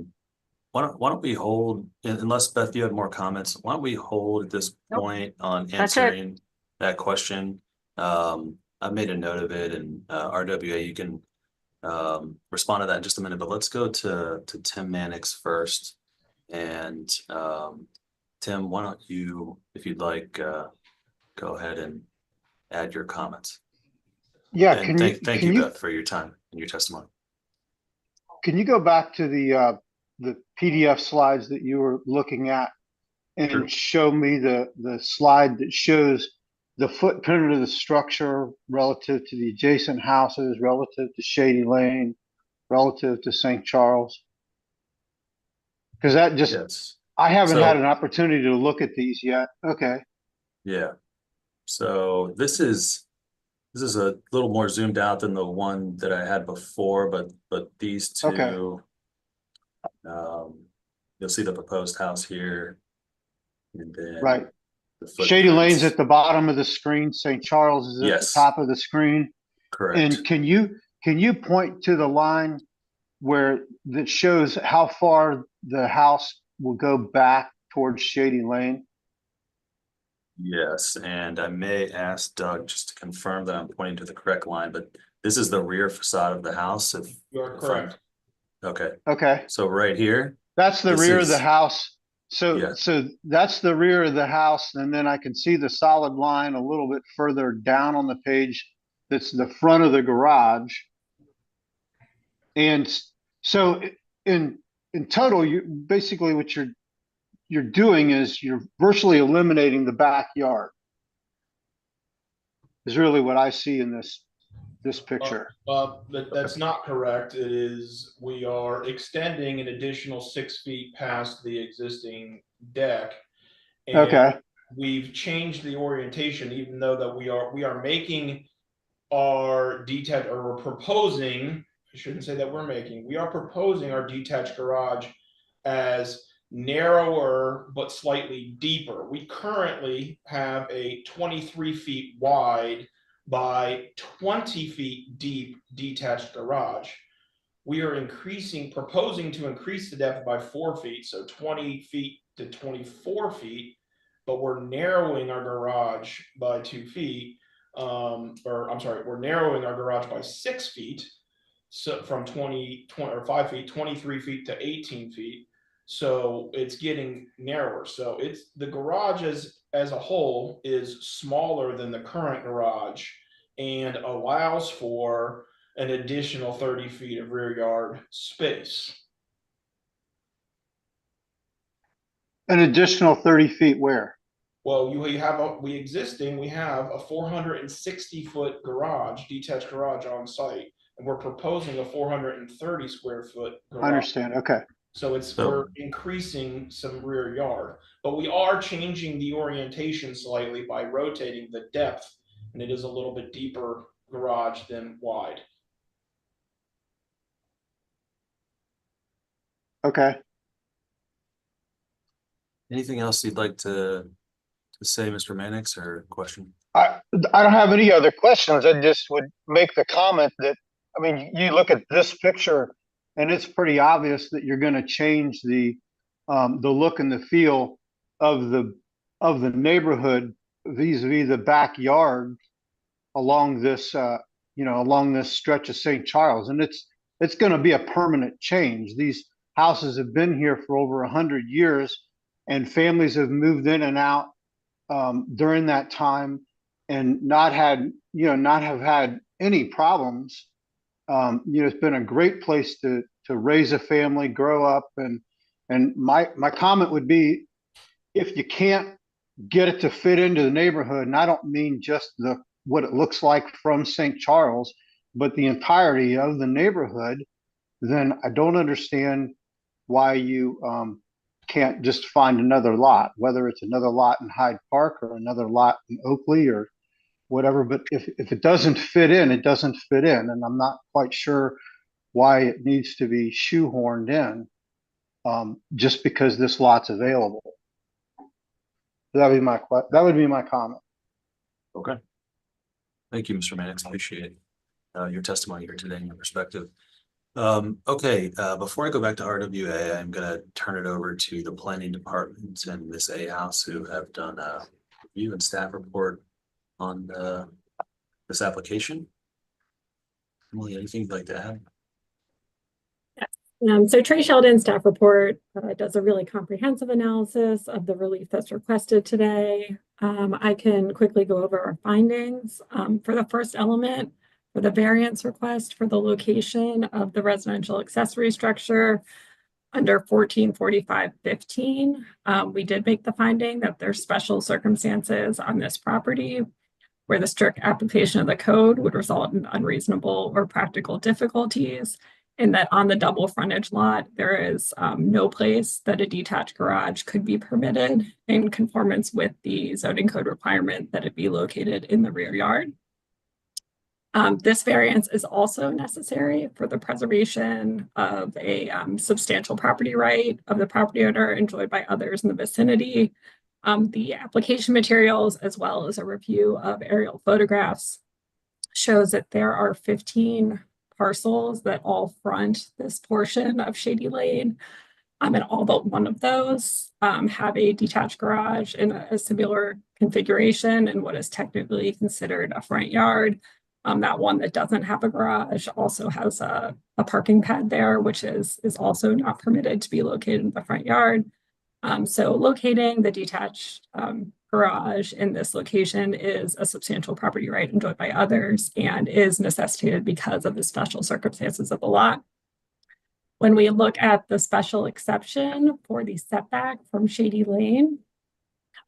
Speaker 1: don't we hold, unless Beth, you had more comments, why don't we hold at this point on answering that question? I've made a note of it, and RWA, you can respond to that in just a minute, but let's go to Tim Mannix first. And Tim, why don't you, if you'd like, go ahead and add your comments.
Speaker 13: Yeah,
Speaker 1: and thank you, Beth, for your time and your testimony.
Speaker 13: Can you go back to the PDF slides that you were looking at and show me the slide that shows the footprint of the structure relative to the adjacent houses, relative to Shady Lane, relative to St. Charles? Because that just, I haven't had an opportunity to look at these yet. Okay.
Speaker 1: Yeah. So this is This is a little more zoomed out than the one that I had before, but these two.
Speaker 13: Okay.
Speaker 1: You'll see the proposed house here. And then
Speaker 13: Right.
Speaker 1: the
Speaker 13: Shady Lane's
Speaker 1: footprints.
Speaker 13: at the bottom of the screen. St. Charles is at the
Speaker 1: Yes.
Speaker 13: top of the screen.
Speaker 1: Correct.
Speaker 13: And can you point to the line where that shows how far the house will go back towards Shady Lane?
Speaker 1: Yes, and I may ask Doug just to confirm that I'm pointing to the correct line, but this is the rear facade of the house. If
Speaker 3: You are
Speaker 1: if
Speaker 3: correct.
Speaker 1: okay,
Speaker 13: Okay.
Speaker 1: so right here,
Speaker 13: That's the
Speaker 1: This
Speaker 13: rear of the
Speaker 1: is-
Speaker 13: house. So,
Speaker 1: Yeah.
Speaker 13: so that's the rear of the house. And then I can see the solid line a little bit further down on the page. That's the front of the garage. And so in total, you basically what you're doing is you're virtually eliminating the backyard. Is really what I see in this picture.
Speaker 3: That's not correct. It is, we are extending an additional 6 feet past the existing deck. And
Speaker 13: Okay.
Speaker 3: we've changed the orientation, even though that we are making our detached, or we're proposing, I shouldn't say that we're making, we are proposing our detached garage as narrower but slightly deeper. We currently have a 23 feet wide by 20 feet deep detached garage. We are proposing to increase the depth by 4 feet, so 20 feet to 24 feet, but we're narrowing our garage by 2 feet. We're narrowing our garage by 6 feet. So from 20 or 5 feet, 23 feet to 18 feet. So it's getting narrower. So it's the garage as a whole is smaller than the current garage and allows for an additional 30 feet of rear yard space.
Speaker 13: An additional 30 feet where?
Speaker 3: Well, we have a 460 foot garage, detached garage on site, and we're proposing a 430 square foot garage.
Speaker 13: I understand. Okay.
Speaker 3: So we're increasing some rear yard, but we are changing the orientation slightly by rotating the depth, and it is a little bit deeper garage than wide.
Speaker 13: Okay.
Speaker 1: anything else you'd like to say, Mr. Mannix, or question?
Speaker 13: I don't have any other questions. I just would make the comment that, I mean, you look at this picture and it's pretty obvious that you're going to change the look and the feel of the neighborhood vis-a-vis the backyard along this along this stretch of St. Charles, and it's going to be a permanent change. These houses have been here for over 100 years, and families have moved in and out during that time and not have had any problems. It's been a great place to raise a family, grow up, and my comment would be, if you can't get it to fit into the neighborhood, and I don't mean just what it looks like from St. Charles, but the entirety of the neighborhood, then I don't understand why you can't just find another lot, whether it's another lot in Hyde Park or another lot in Oakley or whatever. But if it doesn't fit in, it doesn't fit in. And I'm not quite sure why it needs to be shoehorned in just because this lot's available. That would be my comment.
Speaker 1: Okay. Thank you, Mr. Mannix. Appreciate your testimony here today and your perspective. Okay, before I go back to RWA, I'm going to turn it over to the planning department and Ms. A House, who have done a review and staff report on this application. Emily, anything you'd like to add?
Speaker 12: So Trey Sheldon's staff report does a really comprehensive analysis of the relief that's requested today. I can quickly go over our findings. For the first element, for the variance request for the location of the residential accessory structure under 144515, we did make the finding that there's special circumstances on this property where the strict application of the code would result in unreasonable or practical difficulties, and that on the double frontage lot, there is no place that a detached garage could be permitted in conformance with the zoning code requirement that it be located in the rear yard. This variance is also necessary for the preservation of a substantial property right of the property owner enjoyed by others in the vicinity. The application materials, as well as a review of aerial photographs, shows that there are 15 parcels that all front this portion of Shady Lane. And all but one of those have a detached garage in a similar configuration in what is technically considered a front yard. That one that doesn't have a garage also has a parking pad there, which is also not permitted to be located in the front yard. So locating the detached garage in this location is a substantial property right enjoyed by others and is necessitated because of the special circumstances of the lot. When we look at the special exception for the setback from Shady Lane,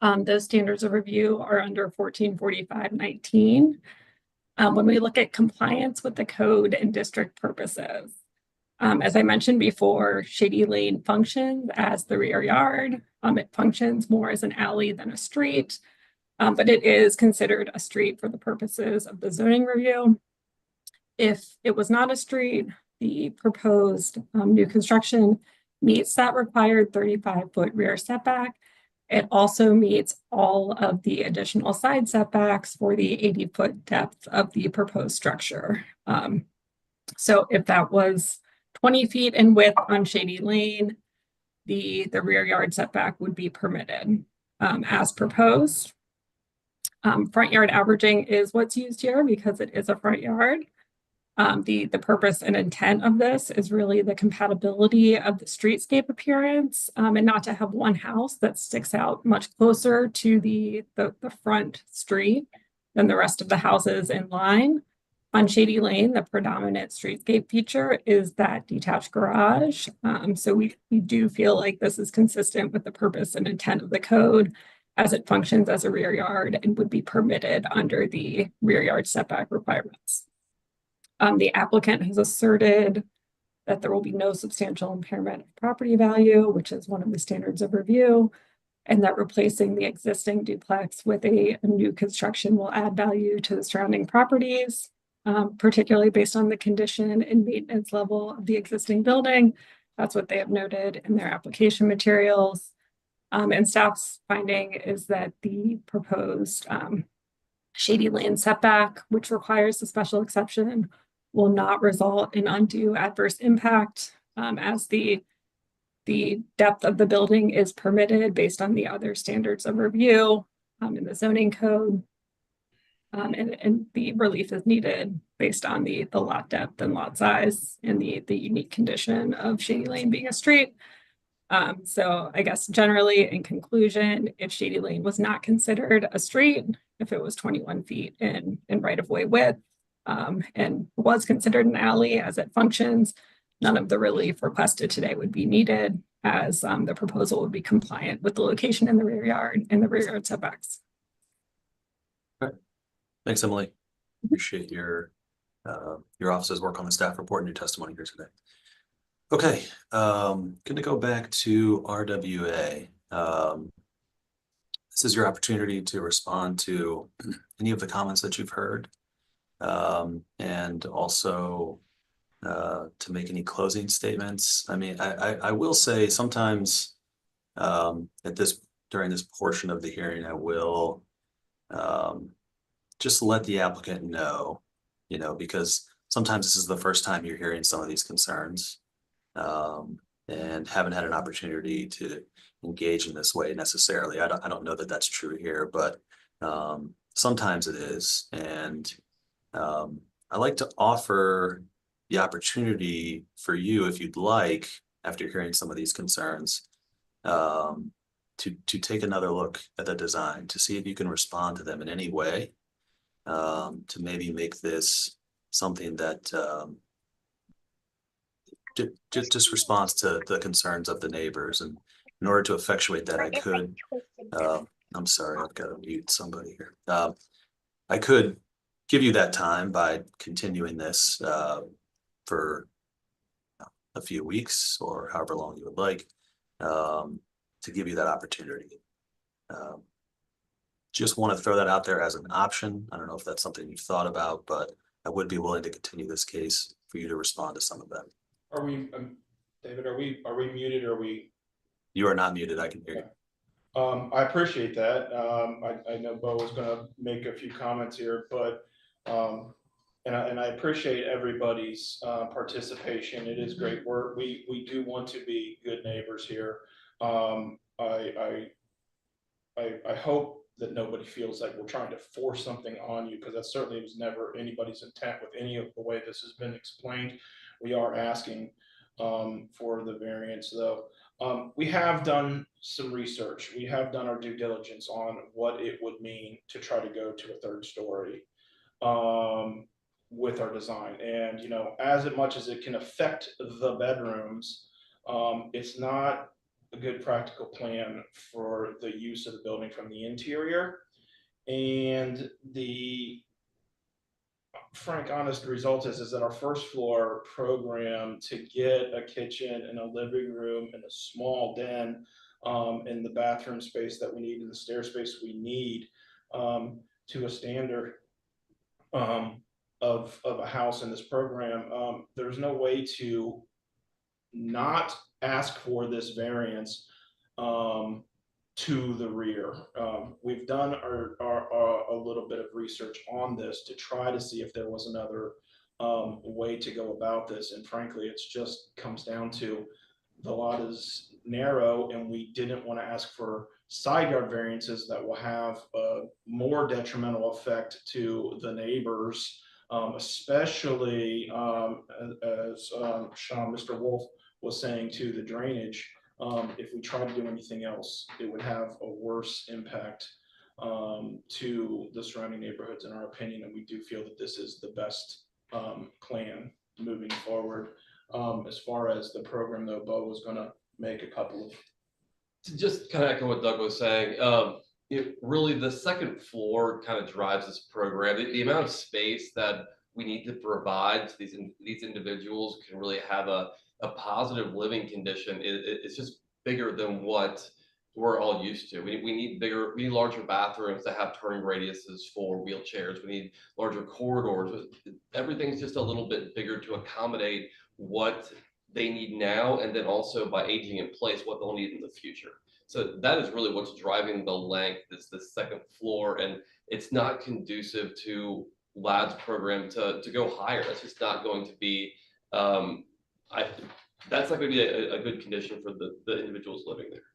Speaker 12: those standards of review are under 1445-19. When we look at compliance with the code and district purposes, as I mentioned before, Shady Lane functions as the rear yard. It functions more as an alley than a street, but it is considered a street for the purposes of the zoning review. If it was not a street, the proposed new construction meets that required 35-foot rear setback. It also meets all of the additional side setbacks for the 80-foot depth of the proposed structure. So if that was 20 feet in width on Shady Lane, the rear yard setback would be permitted as proposed. Front yard averaging is what's used here because it is a front yard. The purpose and intent of this is really the compatibility of the streetscape appearance and not to have one house that sticks out much closer to the front street than the rest of the houses in line. On Shady Lane, the predominant streetscape feature is that detached garage. So we do feel like this is consistent with the purpose and intent of the code as it functions as a rear yard and would be permitted under the rear yard setback requirements. The applicant has asserted that there will be no substantial impairment of property value, which is one of the standards of review, and that replacing the existing duplex with a new construction will add value to the surrounding properties, particularly based on the condition and maintenance level of the existing building. That's what they have noted in their application materials. And staff's finding is that the proposed Shady Lane setback, which requires a special exception, will not result in undue adverse impact as the depth of the building is permitted based on the other standards of review in the zoning code. And the relief is needed based on the lot depth and lot size and the unique condition of Shady Lane being a street. So I guess generally in conclusion, if Shady Lane was not considered a street, if it was 21 feet in right-of-way width, and was considered an alley as it functions, none of the relief requested today would be needed as the proposal would be compliant with the location in the rear yard and the rear yard setbacks.
Speaker 1: Okay. Thanks, Emily. Appreciate your office's work on the staff report and your testimony here today. Okay, going to go back to RWA. This is your opportunity to respond to any of the comments that you've heard, and also to make any closing statements. I mean, I will say sometimes during this portion of the hearing, I will just let the applicant know, because sometimes this is the first time you're hearing some of these concerns. And haven't had an opportunity to engage in this way necessarily. I don't know that that's true here, but sometimes it is. And I like to offer the opportunity for you, if you'd like, after hearing some of these concerns, to take another look at the design, to see if you can respond to them in any way, to maybe make this something that just responds to the concerns of the neighbors. And in order to effectuate that, I could, I'm sorry, I've got to mute somebody here. I could give you that time by continuing this for a few weeks or however long you would like, to give you that opportunity. Just want to throw that out there as an option. I don't know if that's something you've thought about, but I would be willing to continue this case for you to respond to some of them.
Speaker 3: Are we, David, are we muted or are we?
Speaker 1: You are not muted. I can hear you.
Speaker 3: I appreciate that. I know Bo was gonna make a few comments here, but, and I appreciate everybody's, participation. It is great work. We do want to be good neighbors here. I hope that nobody feels like we're trying to force something on you, because that certainly was never anybody's intent with any of the way this has been explained. We are asking for the variance, though. We have done some research. We have done our due diligence on what it would mean to try to go to a third story with our design. And, you know, as much as it can affect the bedrooms, it's not a good practical plan for the use of the building from the interior. And the frank, honest result is that our first floor program to get a kitchen and a living room and a small den and the bathroom space that we need and the stair space we need to a standard of a house in this program, there's no way to not ask for this variance to the rear. We've done a little bit of research on this to try to see if there was another way to go about this. And frankly, it's just comes down to the lot is narrow and we didn't want to ask for side yard variances that will have a more detrimental effect to the neighbors, especially as Sean, Mr. Wolf was saying to the drainage. If we tried to do anything else, it would have a worse impact to the surrounding neighborhoods, in our opinion. And we do feel that this is the best plan moving forward. As far as the program, though, Bo was going to make a couple of.
Speaker 5: To just kind of echo what Doug was saying, really the second floor kind of drives this program. The amount of space that we need to provide to these individuals can really have a positive living condition. It's just bigger than what we're all used to. We need larger bathrooms that have turning radiuses for wheelchairs. We need larger corridors. Everything's just a little bit bigger to accommodate what they need now, and then also by aging in place, what they'll need in the future. So that is really what's driving the length, is the second floor, and it's not conducive to LAD's program to go higher. That's just not going to be, that's not going to be a good condition for the individuals living there.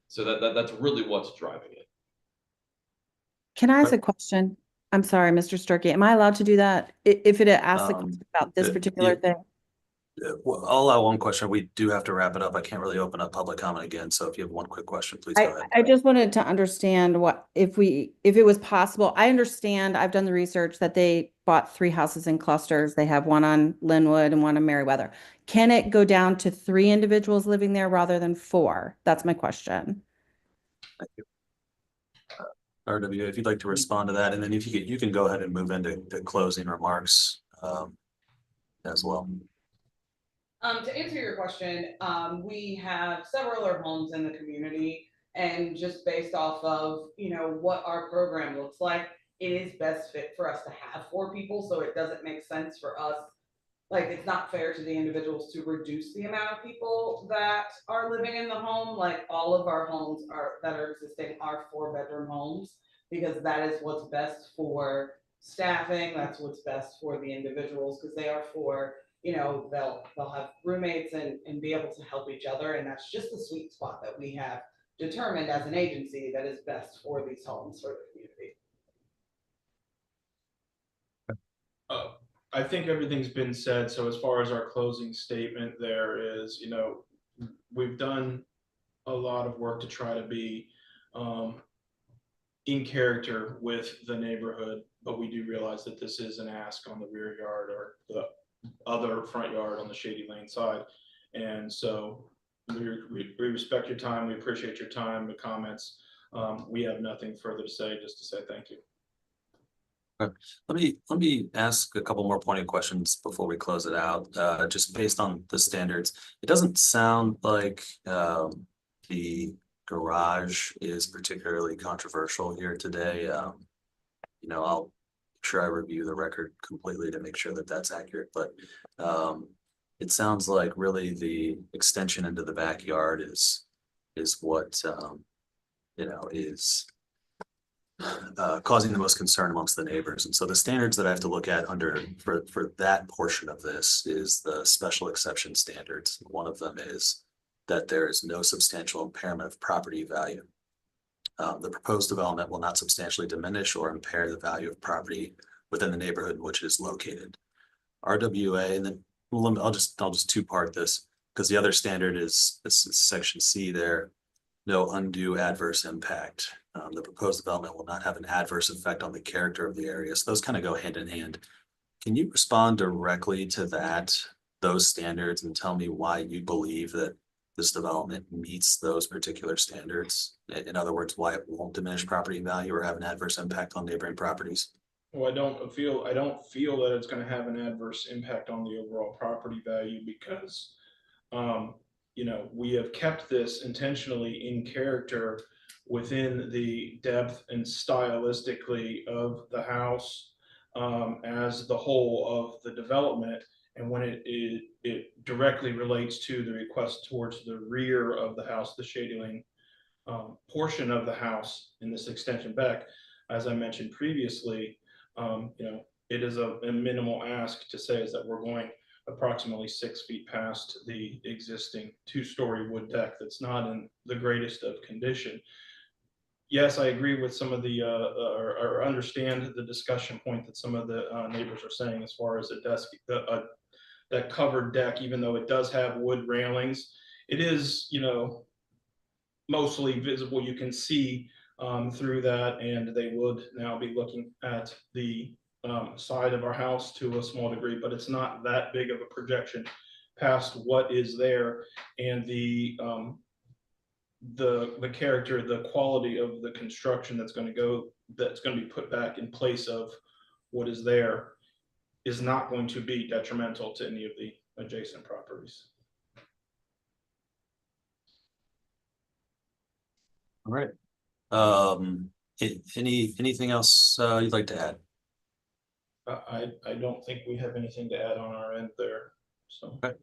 Speaker 5: So that's really what's driving it.
Speaker 2: Can I ask a question? I'm sorry, Mr. Sturkey. Am I allowed to do that? If it asks a question about this particular thing?
Speaker 1: Well, I'll allow one question. We do have to wrap it up. I can't really open up public comment again. So if you have one quick question, please go ahead.
Speaker 2: I just wanted to understand what, if it was possible. I understand, I've done the research that they bought 3 houses in clusters. They have one on Linwood and one on Meriwether. Can it go down to 3 individuals living there rather than 4? That's my question.
Speaker 1: Thank you. RW, if you'd like to respond to that, and then if you can go ahead and move into the closing remarks as well.
Speaker 4: To answer your question, we have several other homes in the community, and just based off of, you know, what our program looks like, it is best fit for us to have 4 people. So it doesn't make sense for us. Like, it's not fair to the individuals to reduce the amount of people that are living in the home. Like, all of our homes that are existing are 4-bedroom homes, because that is what's best for staffing. That's what's best for the individuals, because they are for, you know, they'll have roommates and be able to help each other. And that's just the sweet spot that we have determined as an agency that is best for these homes for the community.
Speaker 3: I think everything's been said. So as far as our closing statement, there is, you know, we've done a lot of work to try to be in character with the neighborhood, but we do realize that this is an ask on the rear yard or the other front yard on the Shady Lane side. And so we respect your time. We appreciate your time, the comments. We have nothing further to say, just to say thank you.
Speaker 1: Let me ask a couple more pointed questions before we close it out. Just based on the standards, it doesn't sound like the garage is particularly controversial here today. You know, sure I review the record completely to make sure that that's accurate, but it sounds like really the extension into the backyard is what is causing the most concern amongst the neighbors. And so the standards that I have to look at for that portion of this is the special exception standards. One of them is that there is no substantial impairment of property value. The proposed development will not substantially diminish or impair the value of property within the neighborhood in which it is located. RWA, and then I'll just two-part this because the other standard is section C there. No undue adverse impact. The proposed development will not have an adverse effect on the character of the area. So those kind of go hand in hand. Can you respond directly to those standards and tell me why you believe that this development meets those particular standards? In other words, why it won't diminish property value or have an adverse impact on neighboring properties?
Speaker 3: Well, I don't feel that it's going to have an adverse impact on the overall property value because we have kept this intentionally in character within the depth and stylistically of the house as the whole of the development. And when it directly relates to the request towards the rear of the house, the shady lane portion of the house in this extension back, as I mentioned previously, it is a minimal ask to say is that we're going approximately 6 feet past the existing 2-story wood deck that's not in the greatest of condition. Yes, I agree with some of the or understand the discussion point that some of the neighbors are saying as far as that covered deck, even though it does have wood railings, it is mostly visible. You can see through that, and they would now be looking at the side of our house to a small degree, but it's not that big of a projection past what is there, and the character, the quality of the construction that's going to be put back in place of what is there is not going to be detrimental to any of the adjacent properties.
Speaker 1: All right. Anything else you'd like to add?
Speaker 3: I don't think we have anything to add on our end there. So.
Speaker 1: Okay.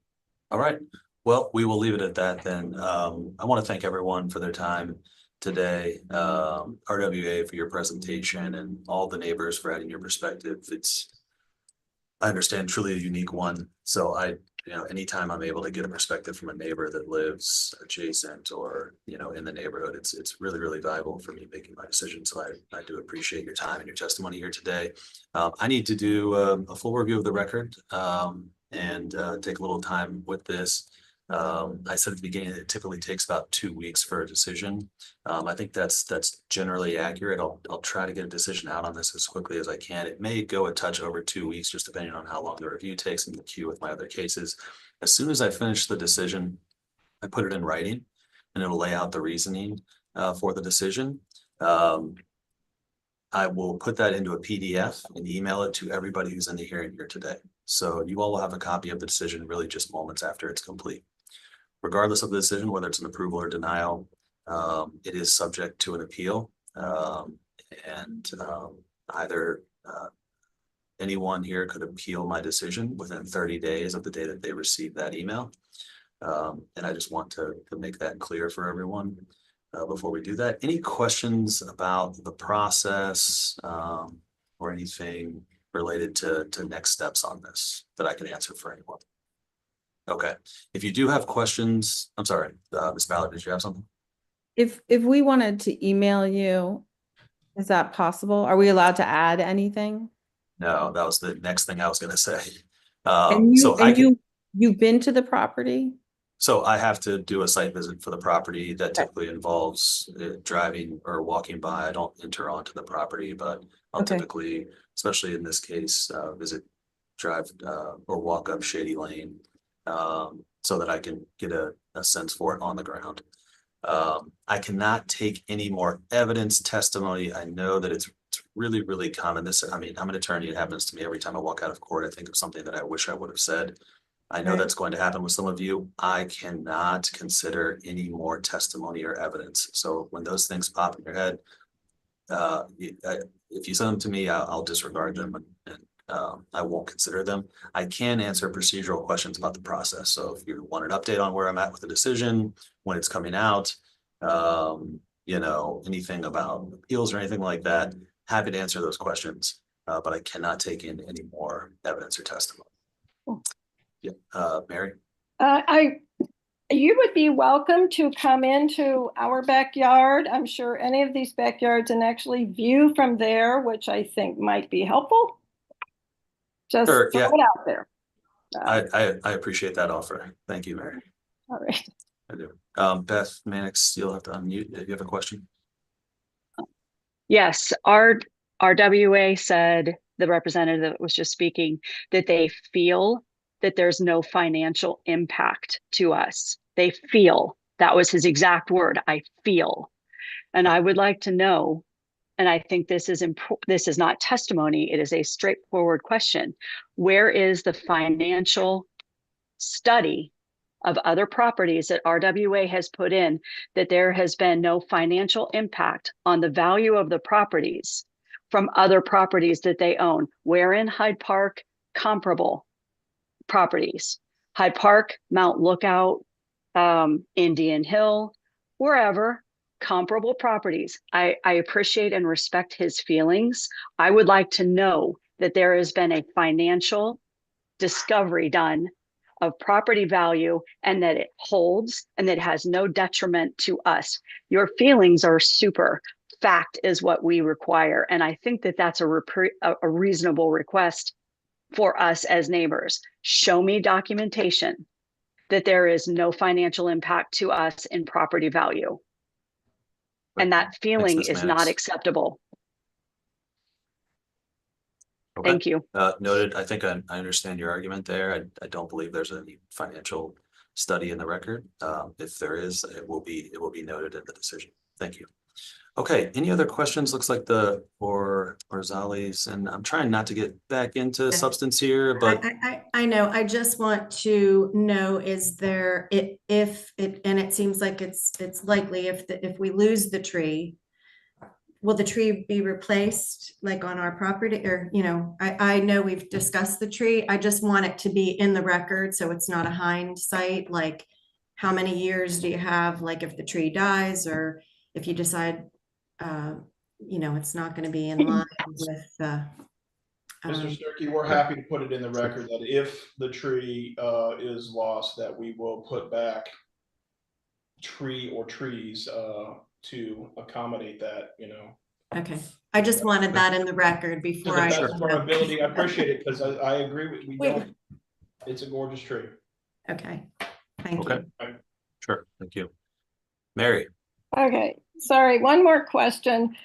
Speaker 1: All right. Well, we will leave it at that then. I want to thank everyone for their time today. RWA for your presentation and all the neighbors for adding your perspective. I understand, truly a unique one. So anytime I'm able to get a perspective from a neighbor that lives adjacent or, in the neighborhood, it's really, really valuable for me making my decision. So I do appreciate your time and your testimony here today. I need to do a full review of the record and take a little time with this. I said at the beginning that it typically takes about 2 weeks for a decision. I think that's generally accurate. I'll try to get a decision out on this as quickly as I can. It may go a touch over 2 weeks, just depending on how long the review takes in the queue with my other cases. As soon as I finish the decision, I put it in writing and it'll lay out the reasoning for the decision. I will put that into a PDF and email it to everybody who's in the hearing here today. So you all will have a copy of the decision really just moments after it's complete. Regardless of the decision, whether it's an approval or denial, it is subject to an appeal. Either anyone here could appeal my decision within 30 days of the day that they receive that email. And I just want to make that clear for everyone before we do that. Any questions about the process or anything related to next steps on this that I can answer for anyone? Okay. If you do have questions, I'm sorry, Ms. Ballard, did you have something?
Speaker 2: If we wanted to email you, is that possible? Are we allowed to add anything?
Speaker 1: No, that was the next thing I was going to say.
Speaker 2: You've been to the property?
Speaker 1: So I have to do a site visit for the property that typically involves driving or walking by. I don't enter onto the property, but I'll typically, especially in this case, visit, drive or walk up Shady Lane so that I can get a sense for it on the ground. I cannot take any more evidence, testimony. I know that it's really, really common. I'm an attorney. It happens to me every time I walk out of court. I think of something that I wish I would have said. I know that's going to happen with some of you. I cannot consider any more testimony or evidence. So when those things pop in your head, if you send them to me, I'll disregard them and I won't consider them. I can answer procedural questions about the process. So if you want an update on where I'm at with the decision, when it's coming out, you know, anything about appeals or anything like that, happy to answer those questions. But I cannot take in any more evidence or testimony. Yeah, Mary?
Speaker 6: You would be welcome to come into our backyard. I'm sure any of these backyards and actually view from there, which I think might be helpful. Just
Speaker 1: Sure,
Speaker 6: throw
Speaker 1: yeah.
Speaker 6: it out there.
Speaker 1: I appreciate that offer. Thank you, Mary.
Speaker 6: All right.
Speaker 1: I do. Beth Mannix, you'll have to unmute if you have a question.
Speaker 9: Yes, our RWA said, the representative that was just speaking, that they feel that there's no financial impact to us. They feel, that was his exact word, I feel. And I would like to know, and I think this is not testimony, it is a straightforward question. Where is the financial study of other properties that RWA has put in that there has been no financial impact on the value of the properties from other properties that they own? Where in Hyde Park comparable properties? Hyde Park, Mount Lookout, Indian Hill, wherever, comparable properties. I appreciate and respect his feelings. I would like to know that there has been a financial discovery done of property value and that it holds and that it has no detriment to us. Your feelings are super. Fact is what we require. And I think that that's a reasonable request for us as neighbors. Show me documentation that there is no financial impact to us in property value. And that feeling
Speaker 1: Ms.
Speaker 9: is
Speaker 1: Mannix.
Speaker 9: not acceptable.
Speaker 1: Okay.
Speaker 9: Thank you.
Speaker 1: Noted. I think I understand your argument there. I don't believe there's any financial study in the record. If there is, it will be noted in the decision. Thank you. Okay, any other questions? Looks like or Zali's, and I'm trying not to get back into substance here, but
Speaker 7: I know, I just want to know, is there, if it, and it seems like it's likely, if we lose the tree, will the tree be replaced like on our property? Or, you know, I know we've discussed the tree. I just want it to be in the record so it's not a hindsight, like how many years do you have, like if the tree dies, or if you decide you know, it's not going to be in line with
Speaker 3: Mr. Sturkey, we're happy to put it in the record that if the tree is lost, that we will put back tree or trees to accommodate that, you know.
Speaker 7: Okay, I just wanted that in the record
Speaker 3: To
Speaker 7: before
Speaker 3: the
Speaker 7: I.
Speaker 3: best of our ability. I appreciate it because I agree with you. It's a gorgeous tree.
Speaker 7: Okay, thank
Speaker 1: okay.
Speaker 7: you.
Speaker 1: Sure, thank you. Mary.
Speaker 6: Okay, sorry, one more question.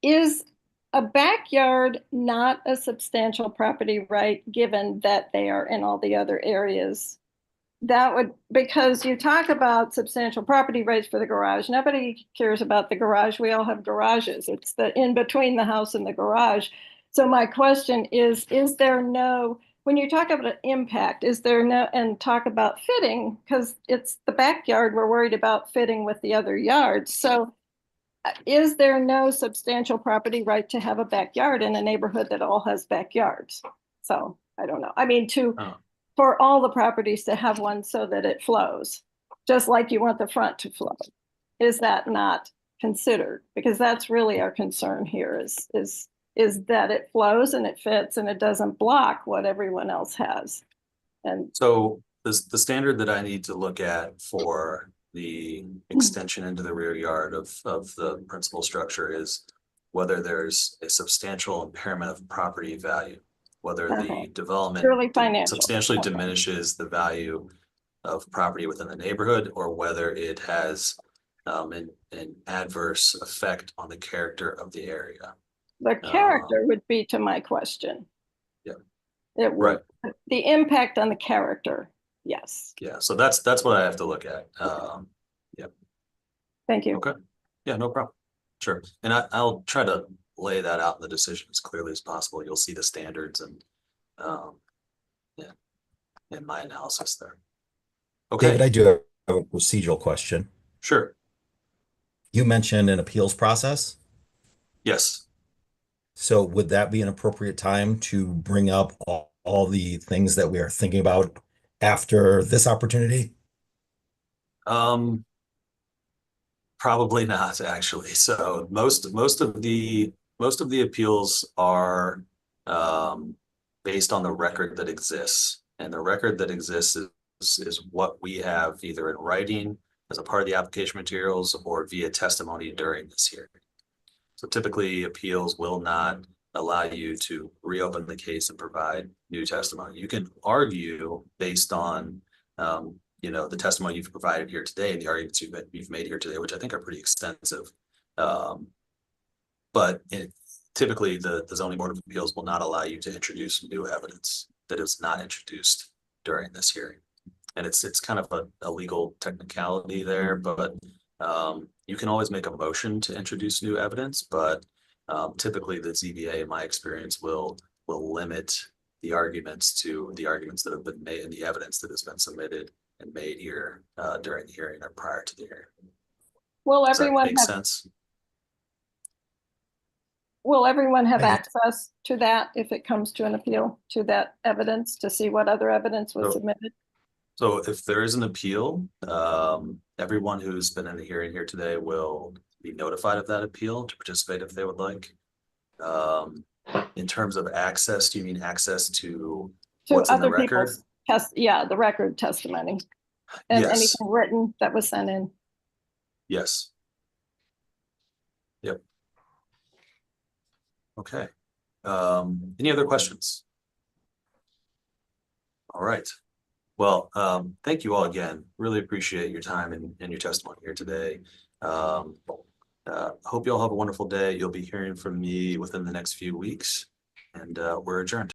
Speaker 6: Is a backyard not a substantial property right, given that they are in all the other areas? That would, because you talk about substantial property rights for the garage. Nobody cares about the garage. We all have garages. It's the in between the house and the garage. So my question is there no, when you talk about an impact, is there no, and talk about fitting, because it's the backyard, we're worried about fitting with the other yards. So is there no substantial property right to have a backyard in a neighborhood that all has backyards? So I don't know. I mean, for all the properties to have one so that it flows, just like you want the front to flow. Is that not considered? Because that's really our concern here is that it flows and it fits and it doesn't block what everyone else has. And
Speaker 1: so the standard that I need to look at for the extension into the rear yard of the principal structure is whether there's a substantial impairment of property value, whether the development substantially diminishes the value of property within the neighborhood, or whether it has an adverse effect on the character of the area.
Speaker 6: The character would be to my question.
Speaker 1: Yeah.
Speaker 6: It would, right. The impact on the character. Yes.
Speaker 1: Yeah. So that's what I have to look at. Yep.
Speaker 6: Thank you.
Speaker 1: Okay. Yeah, no problem. Sure. And I'll try to lay that out in the decision as clearly as possible. You'll see the standards and yeah, in my analysis there. Okay.
Speaker 10: David, I do have a procedural question.
Speaker 1: Sure.
Speaker 10: You mentioned an appeals process.
Speaker 1: Yes.
Speaker 10: So would that be an appropriate time to bring up all the things that we are thinking about after this opportunity?
Speaker 1: Probably not, actually. So most of the appeals are based on the record that exists. And the record that exists is what we have either in writing as a part of the application materials or via testimony during this hearing. So typically appeals will not allow you to reopen the case and provide new testimony. You can argue based on the testimony you've provided here today and the arguments you've made here today, which I think are pretty extensive. But typically the zoning board of appeals will not allow you to introduce new evidence that is not introduced during this hearing. And it's kind of a legal technicality there, but you can always make a motion to introduce new evidence, but typically the ZBA, in my experience, will limit the arguments to the arguments that have been made and the evidence that has been submitted and made here during the hearing or prior to the hearing.
Speaker 6: Will
Speaker 1: Does that
Speaker 6: everyone
Speaker 1: make
Speaker 6: have,
Speaker 1: sense?
Speaker 6: will everyone have
Speaker 10: Hey.
Speaker 6: access to that if it comes to an appeal, to that evidence, to see what other evidence was
Speaker 1: So-
Speaker 6: submitted?
Speaker 1: So if there is an appeal, everyone who's been in the hearing here today will be notified of that appeal to participate if they would like. In terms of access, do you mean access to
Speaker 6: To
Speaker 1: what's in the
Speaker 6: other
Speaker 1: record?
Speaker 6: people's the record testimony. And
Speaker 1: Yes.
Speaker 6: anything written that was sent in.
Speaker 1: Yes. Yep. Okay. Any other questions? All right. Well, thank you all again. Really appreciate your time and your testimony here today. Hope you all have a wonderful day. You'll be hearing from me within the next few weeks, and we're adjourned.